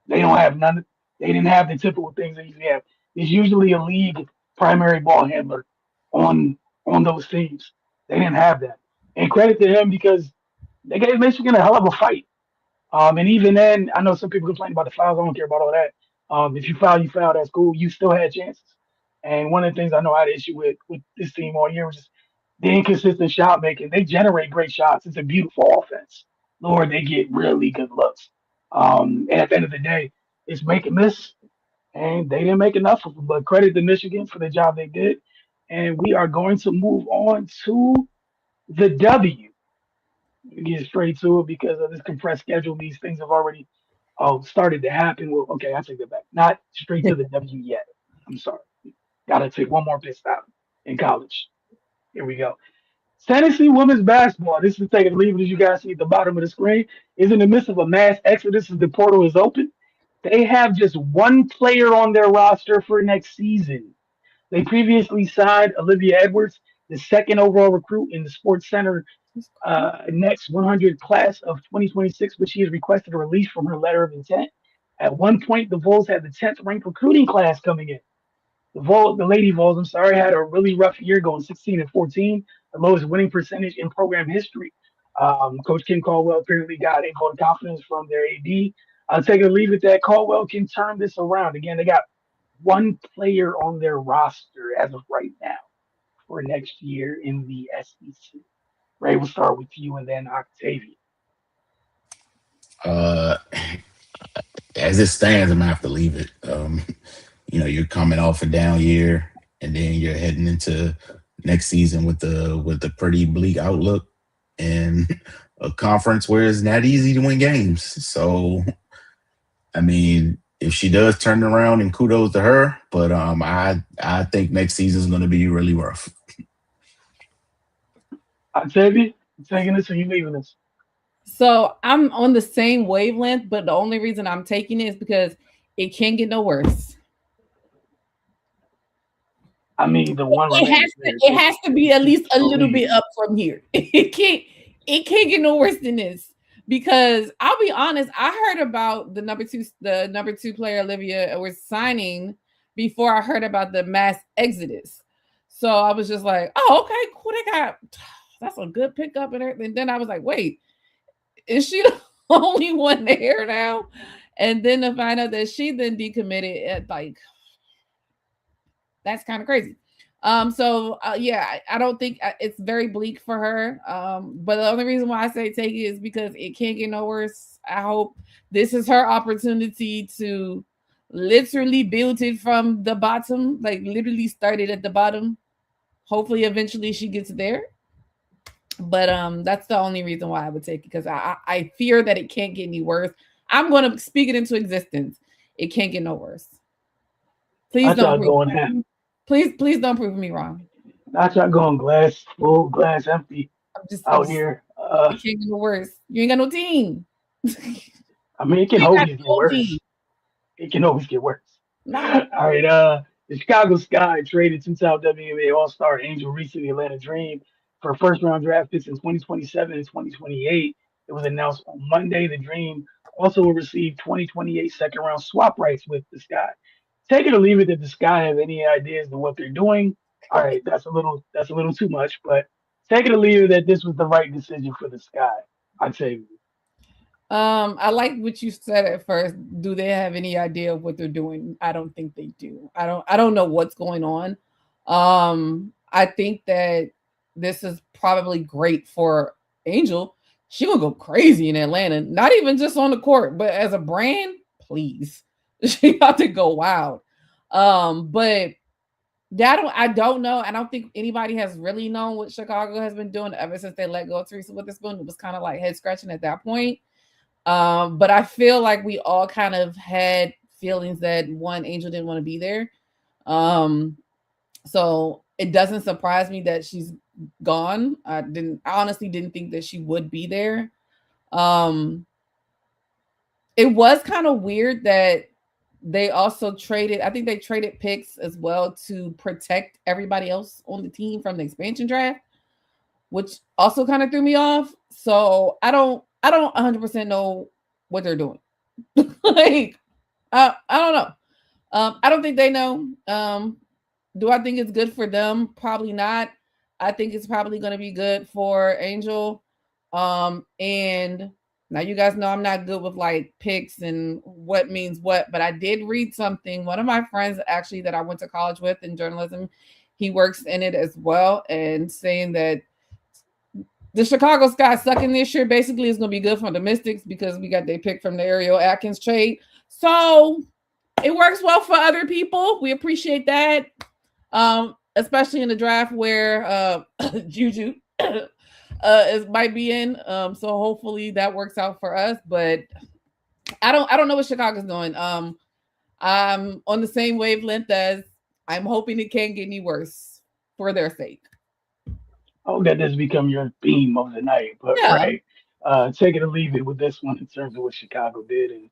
Speaker 1: they don't have none. They didn't have the typical things they usually have. There's usually a league primary ball handler on on those teams. They didn't have that. And credit to him because they gave Michigan a hell of a fight. And even then, I know some people complain about the fouls. I don't care about all that. If you foul, you foul. That's cool. You still had chances. And one of the things I know I had an issue with this team all year was just the inconsistent shot making. They generate great shots. It's a beautiful offense. Lord, they get really good looks. And at the end of the day, it's make and miss, and they didn't make enough of them. But credit to Michigan for the job they did. And we are going to move on to the W. We get straight to it because of this compressed schedule. These things have already started to happen. Well, okay, I take that back. Not straight to the W yet. I'm sorry. Got to take one more piss out in college. Here we go. Tennessee women's basketball. This is taking leave as you guys see at the bottom of the screen. Is in the midst of a mass exodus as the portal is open. They have just one player on their roster for next season. They previously signed Olivia Edwards, the second overall recruit in the Sports Center Next 100 class of 2026, but she has requested a release from her letter of intent. At one point, the Vols had the 10th ranked recruiting class coming in. The Lady Vols, I'm sorry, had a really rough year going 16 and 14, the lowest winning percentage in program history. Coach Kim Caldwell apparently got a vote of confidence from their AD. I'll take it or leave it that Caldwell can turn this around. Again, they got one player on their roster as of right now for next year in the SEC. Ray, we'll start with you and then Octavia.
Speaker 2: Uh, as it stands, I'm gonna have to leave it. You're coming off a down year, and then you're heading into next season with a pretty bleak outlook and a conference where it's not easy to win games. So, I mean, if she does turn it around, and kudos to her, but I think next season is going to be really rough.
Speaker 1: Octavia, you taking this or you leaving this?
Speaker 4: So I'm on the same wavelength, but the only reason I'm taking it is because it can't get no worse.
Speaker 1: I mean, the one remaining player.
Speaker 4: It has to be at least a little bit up from here. It can't get no worse than this. Because I'll be honest, I heard about the number two player Olivia was signing before I heard about the mass exodus. So I was just like, oh, okay, cool. That's a good pickup and everything. And then I was like, wait, is she the only one there now? And then to find out that she then decommitted, that's kind of crazy. I don't think it's very bleak for her. But the only reason why I say take it is because it can't get no worse. I hope this is her opportunity to literally build it from the bottom, like literally started at the bottom. Hopefully, eventually she gets there. But that's the only reason why I would take it, because I fear that it can't get any worse. I'm going to speak it into existence. It can't get no worse. Please don't. Please don't prove me wrong.
Speaker 1: Not y'all going glass full, glass empty out here.
Speaker 4: It can't get no worse. You ain't got no team.
Speaker 1: I mean, it can always get worse. It can always get worse.
Speaker 4: No.
Speaker 1: All right. The Chicago Sky traded two-time WNBA All-Star Angel Reese to the Atlanta Dream for first-round draft picks in 2027 and 2028. It was announced on Monday. The Dream also will receive 2028 second-round swap rights with the Sky. Take it or leave it that the Sky have any ideas of what they're doing. All right, that's a little too much, but take it or leave it that this was the right decision for the Sky. I'd say.
Speaker 4: I like what you said at first. Do they have any idea of what they're doing? I don't think they do. I don't know what's going on. I think that this is probably great for Angel. She gonna go crazy in Atlanta. Not even just on the court, but as a brand, please. She got to go wild. But I don't know. I don't think anybody has really known what Chicago has been doing ever since they let go of Teresa Witherspoon. It was kind of like head scratching at that point. But I feel like we all kind of had feelings that Angel didn't want to be there. So it doesn't surprise me that she's gone. I honestly didn't think that she would be there. It was kind of weird that they also traded, I think they traded picks as well to protect everybody else on the team from the expansion draft, which also kind of threw me off. So I don't 100% know what they're doing. I don't know. I don't think they know. Do I think it's good for them? Probably not. I think it's probably going to be good for Angel. And now you guys know I'm not good with like picks and what means what, but I did read something. One of my friends actually that I went to college with in journalism, he works in it as well, and saying that the Chicago Sky sucking this year basically is going to be good for the Mystics because we got their pick from the Ariel Atkins trade. So it works well for other people. We appreciate that. Especially in the draft where Juju might be in. So hopefully that works out for us. But I don't know what Chicago's doing. I'm on the same wavelength as I'm hoping it can't get any worse for their sake.
Speaker 1: I hope that does become your theme of the night. But right, take it or leave it with this one in terms of what Chicago did, and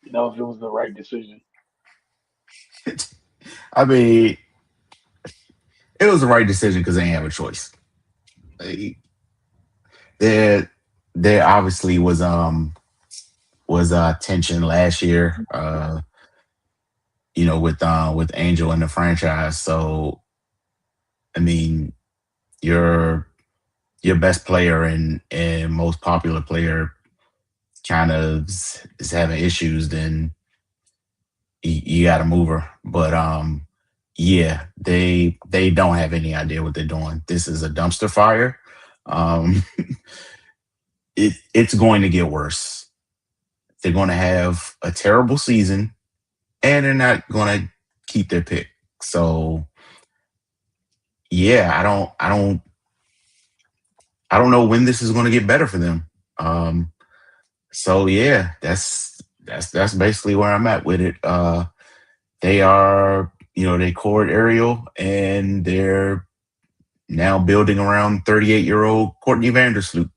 Speaker 1: if it was the right decision.
Speaker 2: I mean, it was the right decision because they didn't have a choice. there there obviously was tension last year, with Angel in the franchise. So I mean, your your best player and most popular player kind of is having issues, then you got to move her. But yeah, they don't have any idea what they're doing. This is a dumpster fire. Um, it's going to get worse. They're going to have a terrible season, and they're not going to keep their pick. So yeah, I don't know when this is going to get better for them. Um, so yeah, that's basically where I'm at with it. They are, they court Ariel, and they're now building around 38-year-old Courtney Vandersloot.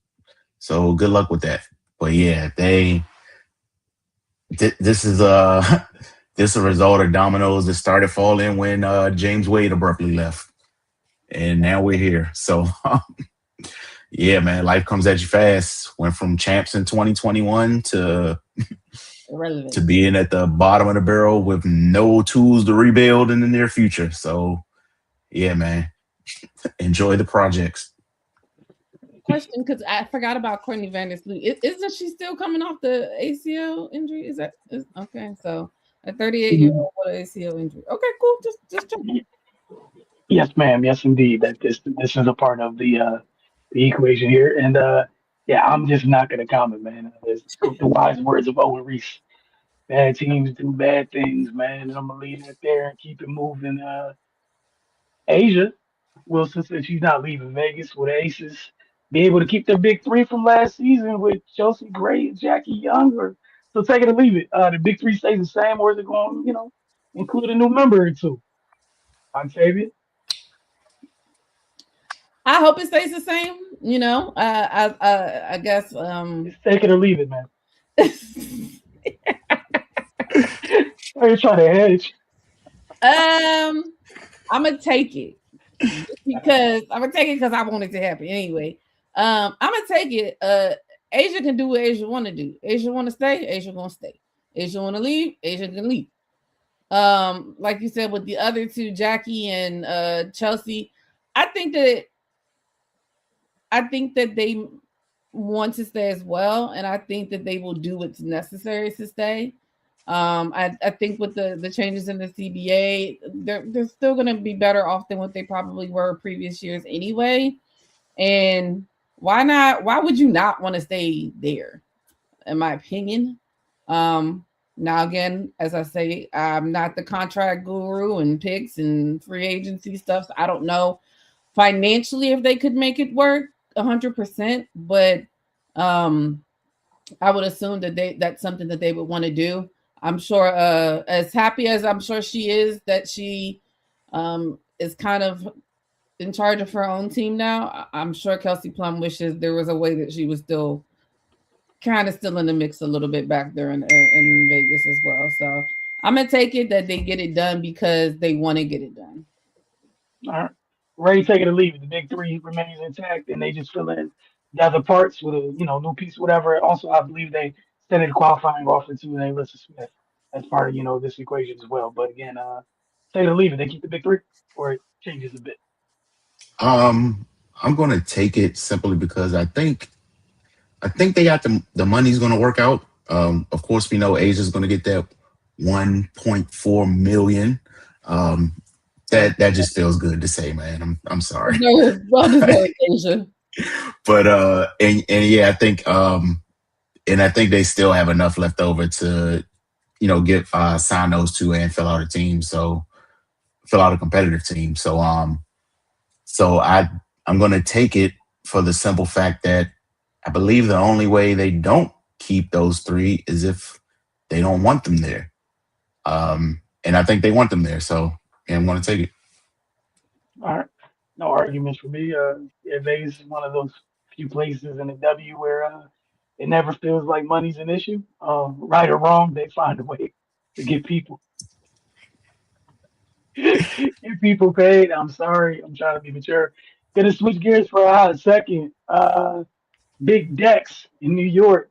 Speaker 2: So good luck with that. But yeah, this is this is a result of dominoes that started falling when James Wade abruptly left, and now we're here. So yeah, man, life comes at you fast. Went from champs in 2021 to
Speaker 4: Irrelevant.
Speaker 2: being at the bottom of the barrel with no tools to rebuild in the near future. So yeah, man, enjoy the projects.
Speaker 4: Question, because I forgot about Courtney Vandersloot. Isn't she still coming off the ACL injury? Okay? So a 38-year
Speaker 1: Mhm.
Speaker 4: old with an ACL injury. Okay, cool. Just checking.
Speaker 1: Yes, ma'am. Yes, indeed. That this is a part of the equation here, and yeah, I'm just not gonna comment, man. There's the wise words of Owen Reese. Bad teams do bad things, man. And I'm gonna leave that there and keep it moving. Asia Wilson said she's not leaving Vegas with Aces. Be able to keep their big three from last season with Chelsea Gray and Jackie Young, or so take it or leave it. The big three stays the same, or is it going, include a new member or two? Octavia,
Speaker 4: I hope it stays the same. I guess
Speaker 1: just take it or leave it, man. Are you trying to hedge?
Speaker 4: um I'm gonna take it because I want it to happen anyway. I'm gonna take it. Asia can do what Asia want to do. Asia want to stay. Asia gonna stay. Asia want to leave. Asia can leave. Like you said with the other two, Jackie and Chelsea, I think that they want to stay as well, and I think that they will do what's necessary to stay. I think with the changes in the CBA, they're still going to be better off than what they probably were previous years anyway. And why not? Why would you not want to stay there? In my opinion. Now again, as I say, I'm not the contract guru and picks and free agency stuff. So I don't know financially if they could make it work 100%, but um I would assume that that's something that they would want to do. I'm sure as happy as I'm sure she is that she is kind of in charge of her own team now. I'm sure Kelsey Plum wishes there was a way that she was still kind of still in the mix a little bit back there in Vegas as well. So I'm gonna take it that they get it done because they want to get it done.
Speaker 1: All right. Ray, take it or leave it. The big three remains intact, and they just fill in the other parts with a new piece, whatever. Also, I believe they extended a qualifying offer to Alyssa Smith as part of this equation as well. But again, take it or leave it. They keep the big three, or it changes a bit.
Speaker 2: Um, I'm gonna take it simply because I think they got the money's gonna work out. Of course, we know Asia's gonna get that 1.4 million. Um,
Speaker 4: Well,
Speaker 2: that just feels good to say, man. I'm sorry.
Speaker 4: well deserved, Asia.
Speaker 2: But and yeah, I think they still have enough left over to get sign those two and fill out a competitive team. So I'm gonna take it for the simple fact that I believe the only way they don't keep those three is if they don't want them there. And I think they want them there. So yeah, I'm gonna take it.
Speaker 1: All right. No arguments for me. Yeah, Vegas is one of those few places in the W where it never feels like money's an issue. Right or wrong, they find a way to get people get people paid. I'm sorry. I'm trying to be mature. Gonna switch gears for a hot second. Big Dex in New York.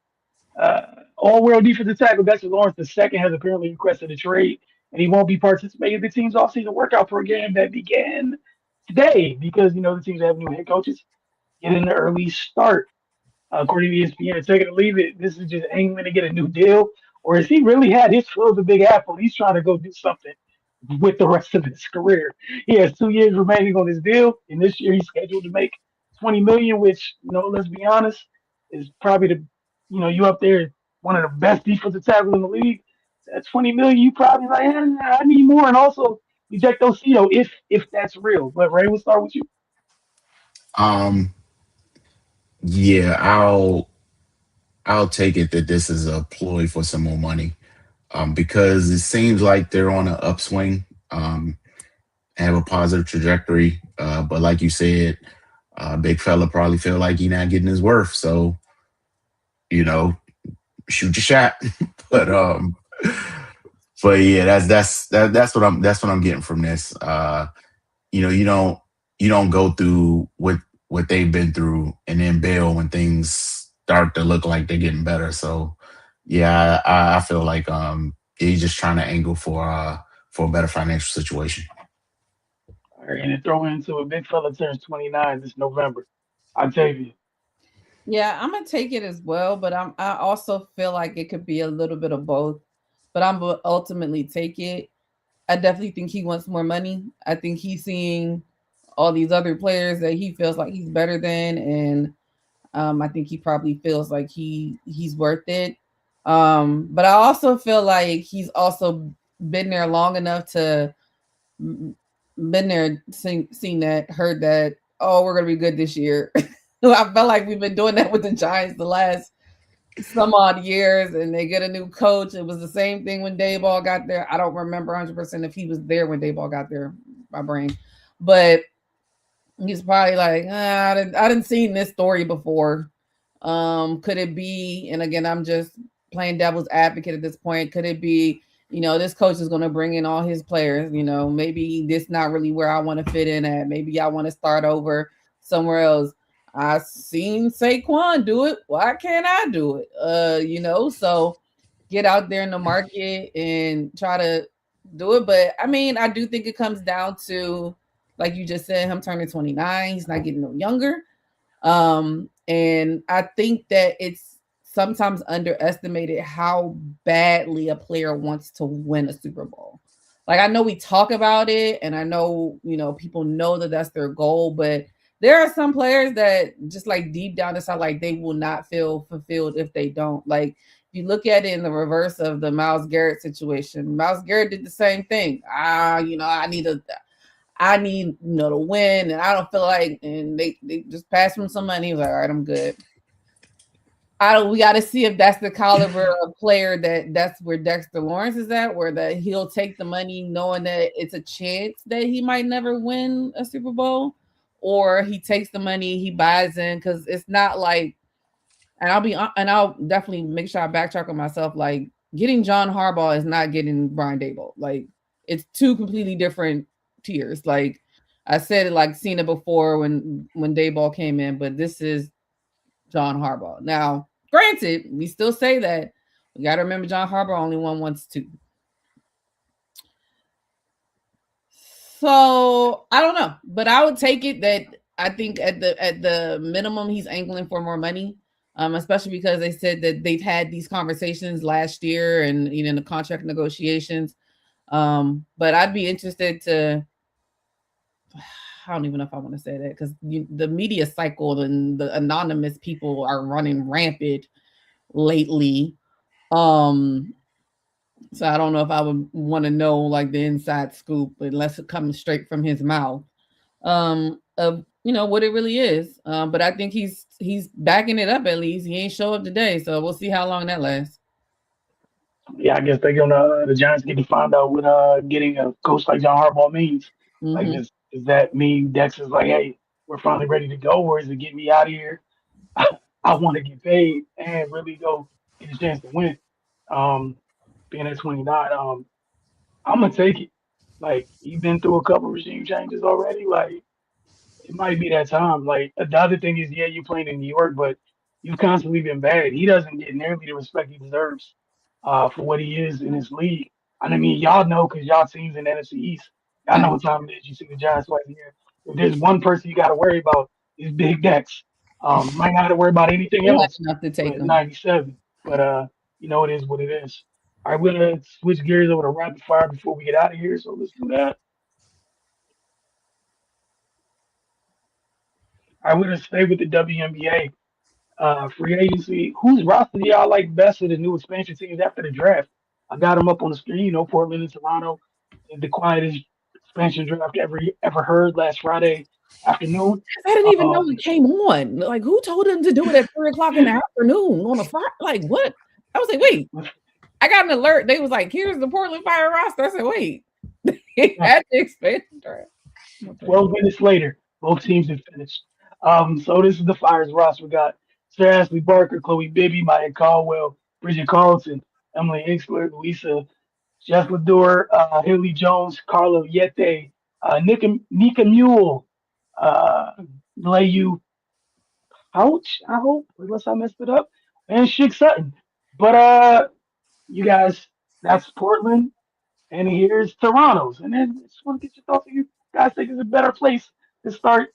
Speaker 1: All-world defensive tackle Dexter Lawrence II has apparently requested a trade, and he won't be participating in the team's offseason workout program that began today because the teams have new head coaches getting an early start. According to ESPN, take it or leave it. This is just angling to get a new deal, or has he really had his fill of the Big Apple? He's trying to go do something with the rest of his career. He has 2 years remaining on his deal, and this year he's scheduled to make 20 million, which let's be honest, is probably you up there one of the best defensive tackles in the league. At 20 million, you probably like, I need more, and also eject Osido if that's real. But Ray, we'll start with you.
Speaker 2: Um, yeah, I'll take it that this is a ploy for some more money. Because it seems like they're on an upswing, have a positive trajectory. But like you said, big fella probably feel like he not getting his worth. So, you know, shoot your shot. but but yeah, that's what I'm getting from this. You don't go through what they've been through and then bail when things start to look like they're getting better. So yeah, I feel like he's just trying to angle for a better financial situation.
Speaker 1: All right, and then throw into a big fella turns 29 this November. Octavia.
Speaker 4: Yeah, I'm gonna take it as well, but I also feel like it could be a little bit of both. But I'm gonna ultimately take it. I definitely think he wants more money. I think he's seeing all these other players that he feels like he's better than, and I think he probably feels like he's worth it. But I also feel like he's also been there long enough to been there, seen that, heard that. Oh, we're gonna be good this year. I felt like we've been doing that with the Giants the last some odd years, and they get a new coach. It was the same thing when Dayball got there. I don't remember 100% if he was there when Dayball got there. My brain, but he's probably like, I didn't seen this story before. Could it be? And again, I'm just playing devil's advocate at this point. Could it be? This coach is going to bring in all his players. Maybe this not really where I want to fit in at. Maybe I want to start over somewhere else. I seen Saquon do it. Why can't I do it? So get out there in the market and try to do it. But I mean, I do think it comes down to, like you just said, him turning 29. He's not getting no younger. And I think that it's sometimes underestimated how badly a player wants to win a Super Bowl. Like, I know we talk about it, and I know, people know that that's their goal, but there are some players that just like deep down inside, like they will not feel fulfilled if they don't. Like, if you look at it in the reverse of the Myles Garrett situation, Myles Garrett did the same thing. I need to win, and I don't feel like, and they just passed him some money. He was like, all right, I'm good. We got to see if that's the caliber of player that's where Dexter Lawrence is at, where that he'll take the money knowing that it's a chance that he might never win a Super Bowl, or he takes the money, he buys in, because it's not like, and I'll definitely make sure I backtrack on myself. Like, getting John Harbaugh is not getting Brian Daboll. Like, it's two completely different tiers. Like I said, it, like, seen it before when Daboll came in, but this is John Harbaugh. Now, granted, we still say that we got to remember John Harbaugh only won once too. So I don't know, but I would take it that I think at the minimum he's angling for more money, especially because they said that they've had these conversations last year and in the contract negotiations. But I'd be interested to. I don't even know if I want to say that because the media cycle and the anonymous people are running rampant lately. So I don't know if I would want to know like the inside scoop unless it comes straight from his mouth. Of what it really is. But I think he's backing it up at least. He ain't show up today, so we'll see how long that lasts.
Speaker 1: Yeah, I guess they're gonna the Giants get to find out what getting a coach like John Harbaugh means. Like,
Speaker 4: Mm-hmm.
Speaker 1: does that mean Dex is like, hey, we're finally ready to go, or is it get me out of here? I want to get paid and really go get a chance to win. Um, being at 29, I'm gonna take it. Like, you've been through a couple regime changes already. Like, it might be that time. Like, the other thing is, yeah, you're playing in New York, but You've constantly been bad. He doesn't get nearly the respect he deserves for what he is in his league. And I mean, y'all know because y'all teams in the NFC East. Y'all know what time it is. You see the Giants right here. If there's one person you got to worry about, is Big Dex. Might not have to worry about anything
Speaker 4: We'll have
Speaker 1: else,
Speaker 4: enough to take
Speaker 1: but
Speaker 4: them.
Speaker 1: 97. But it is what it is. All right, we're gonna switch gears over to rapid fire before we get out of here. So let's do that. All right, we're gonna stay with the WNBA free agency. Whose roster do y'all like best of the new expansion teams after the draft? I got them up on the screen. Portland and Toronto did the quietest expansion draft ever heard last Friday afternoon.
Speaker 4: I didn't even know
Speaker 1: Um,
Speaker 4: it came on. Like, who told him to do it at 3 o'clock in the afternoon on a Friday? Like, what? I was like, wait. I got an alert. They was like, here's the Portland Fire roster. I said, wait. They had the expansion draft.
Speaker 1: 12 minutes later, both teams have finished. So this is the Fire's roster. We got Sarah Ashley Barker, Chloe Bibby, Maya Caldwell, Bridget Carlton, Emily Inkster, Louisa Jeff Lador, Haley Jones, Carlo Yete, Nika Mule, uh, Layu Pouch, I hope, unless I messed it up, and Shig Sutton. But you guys, that's Portland, and here's Toronto's. And then just want to get your thoughts. You guys think it's a better place to start,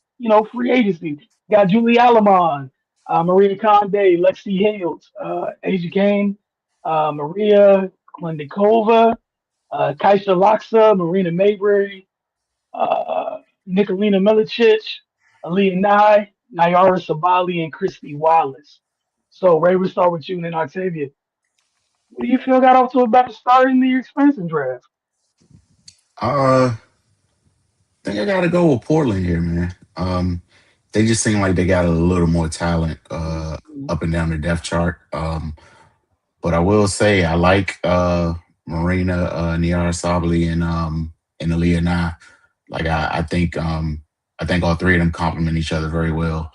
Speaker 1: free agency. Got Julie Alamon, Maria Conde, Lexi Hales, Asia Kane, Maria Klendikova, Kaisha Laksa, Marina Mayberry, Nicolina Milicic, Aaliyah Nye, Nayara Sabali, and Christy Wallace. So, Ray, we'll start with you and then Octavia. What do you feel got off to a better start in the expansion draft?
Speaker 2: I think I gotta go with Portland here, man. They just seem like they got a little more talent up and down the depth chart. But I will say I like Marina Niara Sabali and Aaliyah Nye. Like I think all three of them complement each other very well.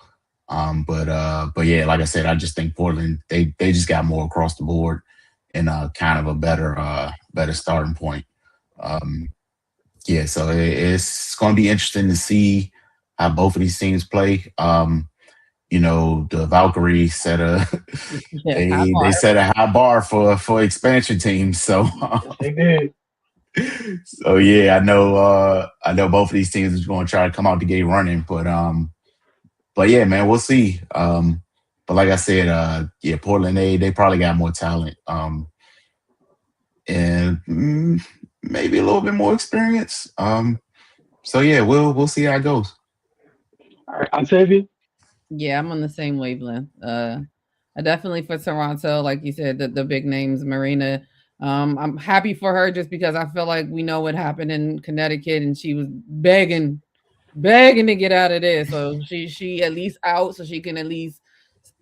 Speaker 2: But yeah, like I said, I just think Portland they just got more across the board and kind of a better starting point. Um, yeah, so it's going to be interesting to see how both of these teams play. The Valkyrie set a
Speaker 4: Yeah, high
Speaker 2: they
Speaker 4: bar.
Speaker 2: set a high bar for expansion teams. So
Speaker 1: Yes, they did.
Speaker 2: so yeah, I know both of these teams are going to try to come out the gate running, but yeah, man, we'll see. But like I said, yeah, Portland they probably got more talent, and maybe a little bit more experience. So yeah, we'll see how it goes.
Speaker 1: All right, Octavia.
Speaker 4: Yeah, I'm on the same wavelength. I definitely for Toronto, like you said, the big names, Marina. I'm happy for her just because I feel like we know what happened in Connecticut, and she was begging to get out of there. So she at least out, so she can at least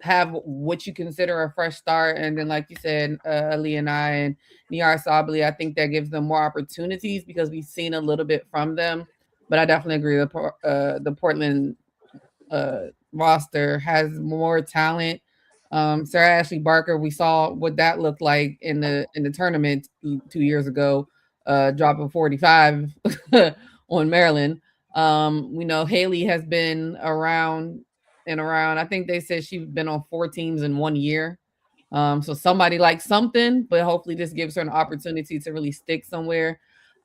Speaker 4: have what you consider a fresh start. And then, like you said, Ali and I and Niar Sabli, I think that gives them more opportunities because we've seen a little bit from them. But I definitely agree. The Portland roster has more talent. Sarah Ashley Barker, we saw what that looked like in the tournament 2 years ago, dropping 45 on Maryland. We know Haley has been around and around. I think they said she's been on 4 teams in 1 year. So somebody likes something, but hopefully this gives her an opportunity to really stick somewhere.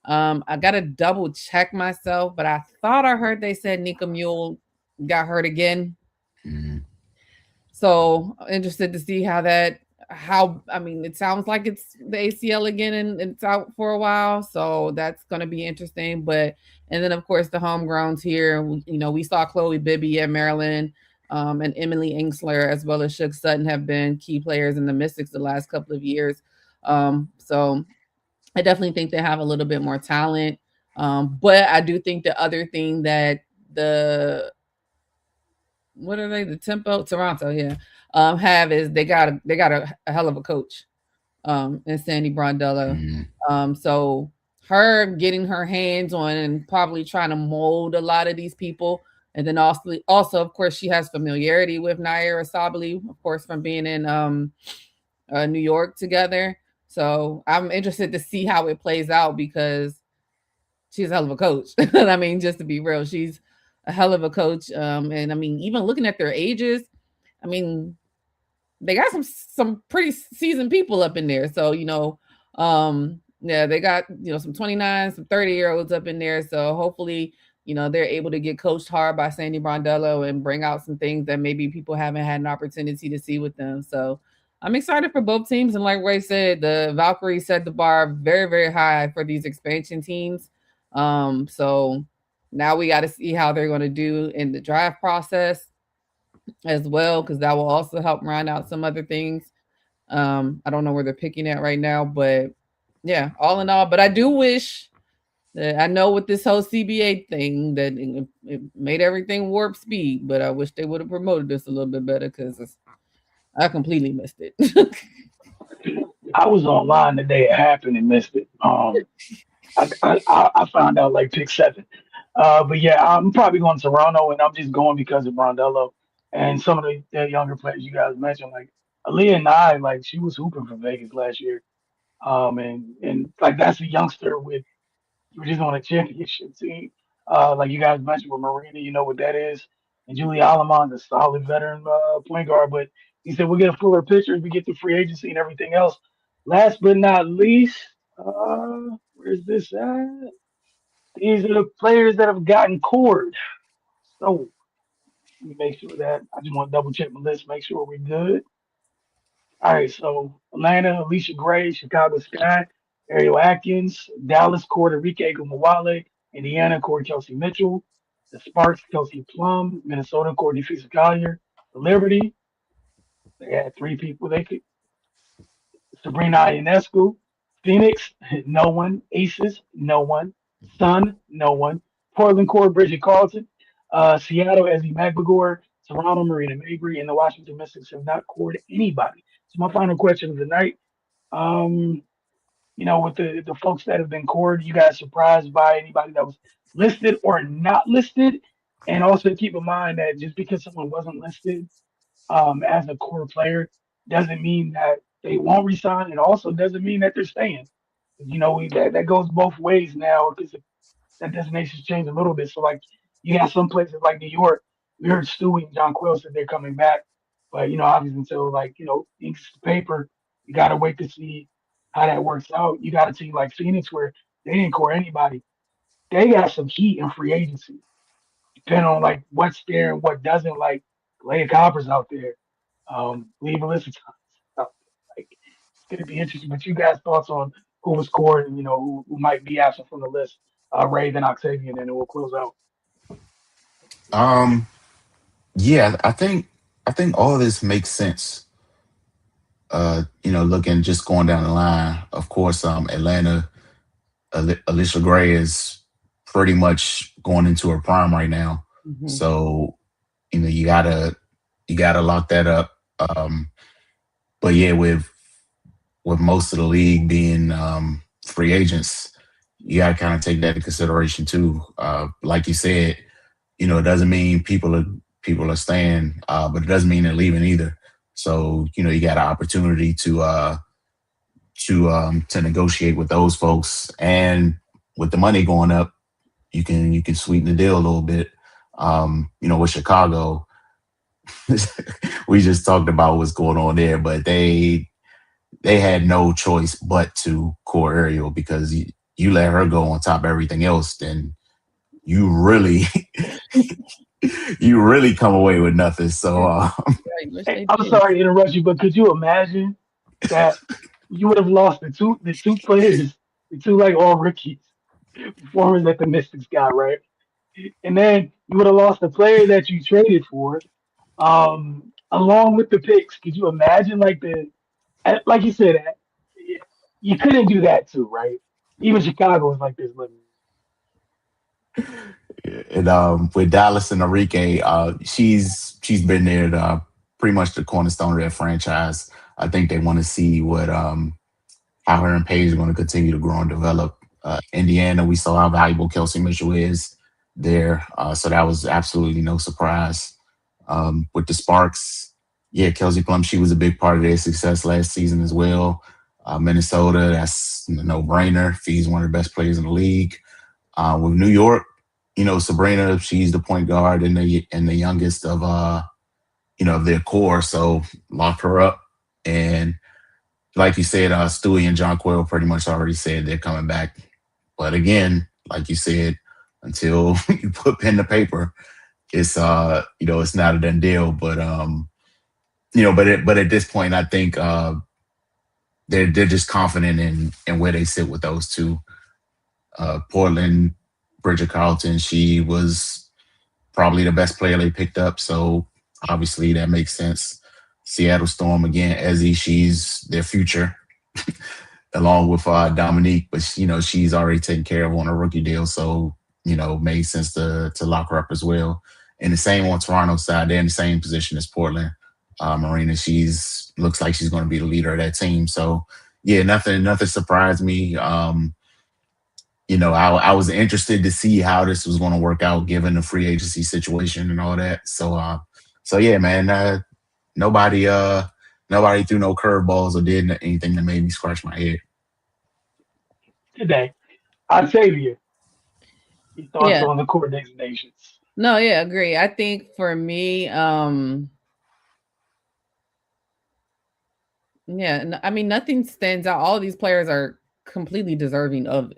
Speaker 4: I gotta double check myself, but I thought I heard they said Nika Mule got hurt again.
Speaker 2: Mhm.
Speaker 4: So interested to see how I mean it sounds like it's the ACL again and it's out for a while. So that's gonna be interesting. But and then of course the homegrowns here, we saw Chloe Bibby at Maryland, and Emily Ingsler as well as Shook Sutton have been key players in the Mystics the last couple of years. So I definitely think they have a little bit more talent. But I do think the other thing that the what are they? The Tempo Toronto, yeah. Have is they got a hell of a coach, in Sandy Brondello.
Speaker 2: Mhm.
Speaker 4: So her getting her hands on and probably trying to mold a lot of these people. And then also of course, she has familiarity with Naira Sabali, of course, from being in New York together. So I'm interested to see how it plays out because she's a hell of a coach. I mean, just to be real, she's a hell of a coach. And I mean, even looking at their ages, I mean, they got some pretty seasoned people up in there. So, yeah, they got, some 29, some 30-year-olds up in there. So hopefully, they're able to get coached hard by Sandy Brondello and bring out some things that maybe people haven't had an opportunity to see with them. So I'm excited for both teams. And like Ray said, the Valkyries set the bar very, very high for these expansion teams. So now we got to see how they're going to do in the draft process as well, because that will also help round out some other things. I don't know where they're picking at right now, but yeah, all in all. But I do wish that I know with this whole CBA thing that it made everything warp speed, but I wish they would have promoted this a little bit better because I completely missed it.
Speaker 1: I was online the day it happened and missed it. I found out like pick seven. But yeah, I'm probably going to Toronto, and I'm just going because of Rondello and some of the younger players you guys mentioned, like Aaliyah Nye, like she was hooping for Vegas last year. And like that's a youngster with you were just on a championship team. Like you guys mentioned with Marina, you know what that is. And Julie Alamon's a solid veteran point guard, but he said we'll get a fuller picture as we get to free agency and everything else. Last but not least, where's this at? These are the players that have gotten cored. So let me make sure that I just want to double check my list, make sure we're good. All right, so Atlanta, Alicia Gray, Chicago Sky, Ariel Atkins, Dallas, Court, Enrique Gumawale, Indiana, Corey Kelsey Mitchell, the Sparks, Kelsey Plum, Minnesota, Courtney Fisa Collier, the Liberty, they had three people they could Sabrina Ionescu, Phoenix, no one, Aces, no one, Sun, no one, Portland Core, Bridget Carlton, Seattle, Ezzy Magbagor, Toronto, Marina Mabry, and the Washington Mystics have not cored anybody. So my final question of the night, um, with the folks that have been cored, you guys surprised by anybody that was listed or not listed? And also keep in mind that just because someone wasn't listed as a core player doesn't mean that they won't resign. It also doesn't mean that they're staying. That goes both ways now because that designation's changed a little bit. So like you got some places like New York, we heard Stewie and John Quill said they're coming back, but obviously until like inks the paper, you got to wait to see how that works out. You got to see like Phoenix where they didn't core anybody. They got some heat in free agency, depending on like what's there and what doesn't. Like Leia Copper's out there, Lee Melissa out there. Like it's gonna be interesting. But you guys' thoughts on who was scored and who might be absent from the list? Ray, then Octavian, and then we'll close out.
Speaker 2: Um, yeah, I think all of this makes sense. Looking just going down the line, of course, Atlanta, Alicia Gray is pretty much going into her prime right now.
Speaker 4: Mhm.
Speaker 2: So, you gotta lock that up. But yeah, with most of the league being free agents, you gotta kind of take that into consideration too. Like you said, it doesn't mean people are staying, but it doesn't mean they're leaving either. So you got an opportunity to negotiate with those folks, and with the money going up, you can sweeten the deal a little bit. With Chicago, we just talked about what's going on there, but they had no choice but to core Ariel because you let her go on top of everything else, then you really you really come away with nothing. So
Speaker 1: Hey, I'm sorry to interrupt you, but could you imagine that you would have lost the two players, the two like all rookies performers that the Mystics got, right? And then you would have lost the player that you traded for, along with the picks. Could you imagine like you said, you couldn't do that too, right? Even Chicago was like this.
Speaker 2: and with Dallas and Enrique, she's been there, pretty much the cornerstone of their franchise. I think they want to see what how her and Paige are going to continue to grow and develop. Indiana, we saw how valuable Kelsey Mitchell is there, so that was absolutely no surprise. With the Sparks, yeah, Kelsey Plum, she was a big part of their success last season as well. Minnesota, that's a no-brainer. She's one of the best players in the league. With New York, Sabrina, she's the point guard and the youngest of of their core. So lock her up. And like you said, Stewie and John Quill pretty much already said they're coming back. But again, like you said, until you put pen to paper, it's it's not a done deal. But but at this point, I think they're just confident in where they sit with those two. Portland, Bridget Carlton, she was probably the best player they picked up, so obviously that makes sense. Seattle Storm again, Ezzy, she's their future, along with Dominique, but she's already taken care of on a rookie deal, so made sense to lock her up as well. And the same on Toronto's side, they're in the same position as Portland. Marina, she's looks like she's going to be the leader of that team. So yeah, nothing surprised me. I was interested to see how this was going to work out given the free agency situation and all that. So yeah, man, nobody threw no curveballs or did anything that made me scratch my head.
Speaker 1: Today, Octavia, your thoughts
Speaker 4: Yeah.
Speaker 1: on the court designations?
Speaker 4: No, yeah, agree. I think for me, yeah, I mean, nothing stands out. All of these players are completely deserving of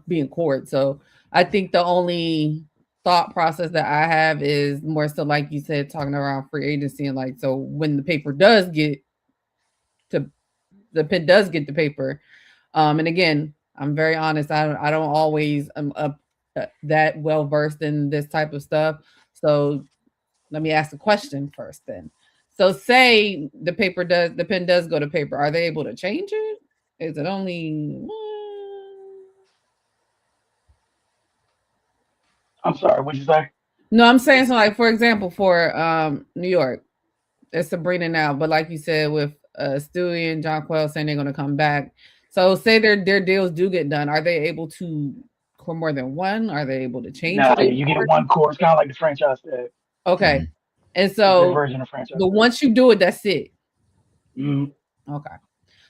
Speaker 4: being court. So I think the only thought process that I have is more so, like you said, talking around free agency and like, so when the paper does get to the pen does get the paper, and again, I'm very honest. I don't always am up that well versed in this type of stuff. So let me ask the question first then. So say the pen does go to paper. Are they able to change it? Is it only
Speaker 1: I'm sorry, what'd you say?
Speaker 4: No, I'm saying so like for example for New York, it's Sabrina now, but like you said with Stewie and John Quell saying they're gonna come back. So say their deals do get done. Are they able to core more than one? Are they able to change who
Speaker 1: Nah,
Speaker 4: they
Speaker 1: you get
Speaker 4: court?
Speaker 1: one court. It's kind of like the franchise tag.
Speaker 4: Okay.
Speaker 2: Mhm.
Speaker 4: And
Speaker 1: It's their
Speaker 4: so
Speaker 1: version of franchise
Speaker 4: the
Speaker 1: tag.
Speaker 4: once you do it, that's it.
Speaker 1: Mm-hmm.
Speaker 4: Okay.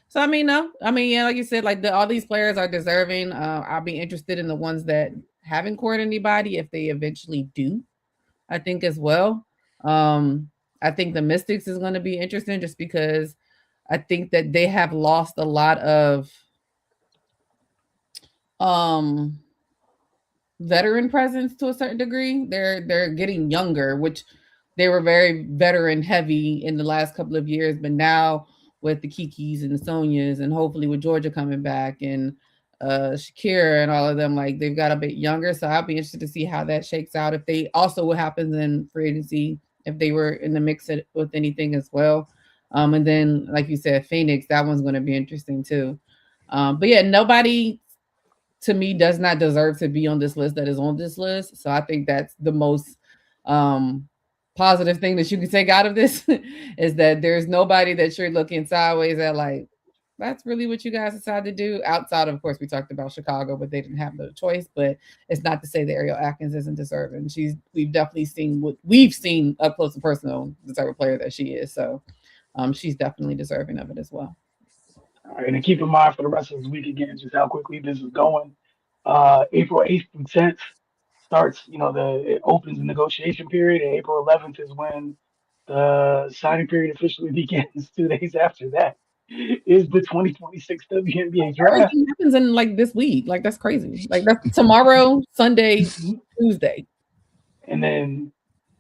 Speaker 4: So I mean, no, I mean, yeah, like you said, like all these players are deserving. I'll be interested in the ones that haven't courted anybody if they eventually do. I think as well. Um, I think the Mystics is going to be interesting just because I think that they have lost a lot of um veteran presence to a certain degree. They're getting younger, which they were very veteran heavy in the last couple of years, but now with the Kikis and the Sonias and hopefully with Georgia coming back and Shakira and all of them, like they've got a bit younger. So I'll be interested to see how that shakes out. If they also what happens in free agency, if they were in the mix with anything as well. And then like you said, Phoenix, that one's going to be interesting too. But yeah, nobody to me does not deserve to be on this list that is on this list. So I think that's the most um positive thing that you can take out of this is that there's nobody that you're looking sideways at like that's really what you guys decided to do. Outside, of course, we talked about Chicago, but they didn't have no choice. But it's not to say that Ariel Atkins isn't deserving. We've definitely seen what we've seen up close and personal the type of player that she is. So she's definitely deserving of it as well.
Speaker 1: All right, and keep in mind for the rest of this week again, just how quickly this is going. April 8th through 10th starts, it opens the negotiation period, and April 11th is when the signing period officially begins. 2 days after that is the 2026 WNBA draft.
Speaker 4: Everything happens in like this week. Like that's crazy. Like that's tomorrow, Sunday,
Speaker 1: Mhm.
Speaker 4: Tuesday.
Speaker 1: And then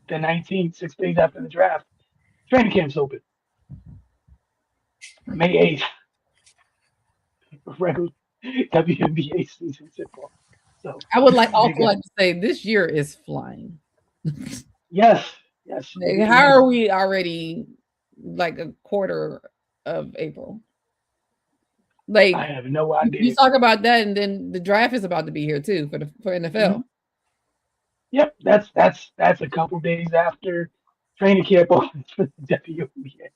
Speaker 1: the 19th, 6 days after the draft, training camp's open. May 8th, regular WNBA season tip off. So
Speaker 4: I would like
Speaker 1: you
Speaker 4: also
Speaker 1: got,
Speaker 4: like to say this year is flying.
Speaker 1: yes, yes,
Speaker 4: Like,
Speaker 1: it
Speaker 4: how
Speaker 1: is.
Speaker 4: are we already like a quarter of April?
Speaker 1: I
Speaker 4: Like
Speaker 1: have no
Speaker 4: you
Speaker 1: idea.
Speaker 4: talk about that, and then the draft is about to be here too for NFL.
Speaker 1: Mhm. Yep, that's a couple days after training camp opens for the WNBA.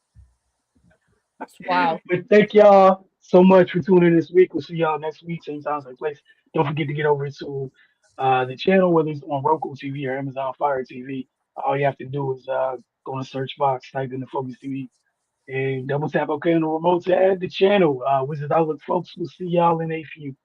Speaker 4: It's wild.
Speaker 1: But thank y'all so much for tuning in this week. We'll see y'all next week, same time, same place. Don't forget to get over to the channel, whether it's on Roku TV or Amazon Fire TV. All you have to do is go in the search box, type in the Focus TV, and double tap OK on the remote to add the channel. Wizards Outlook folks, we'll see y'all in a few.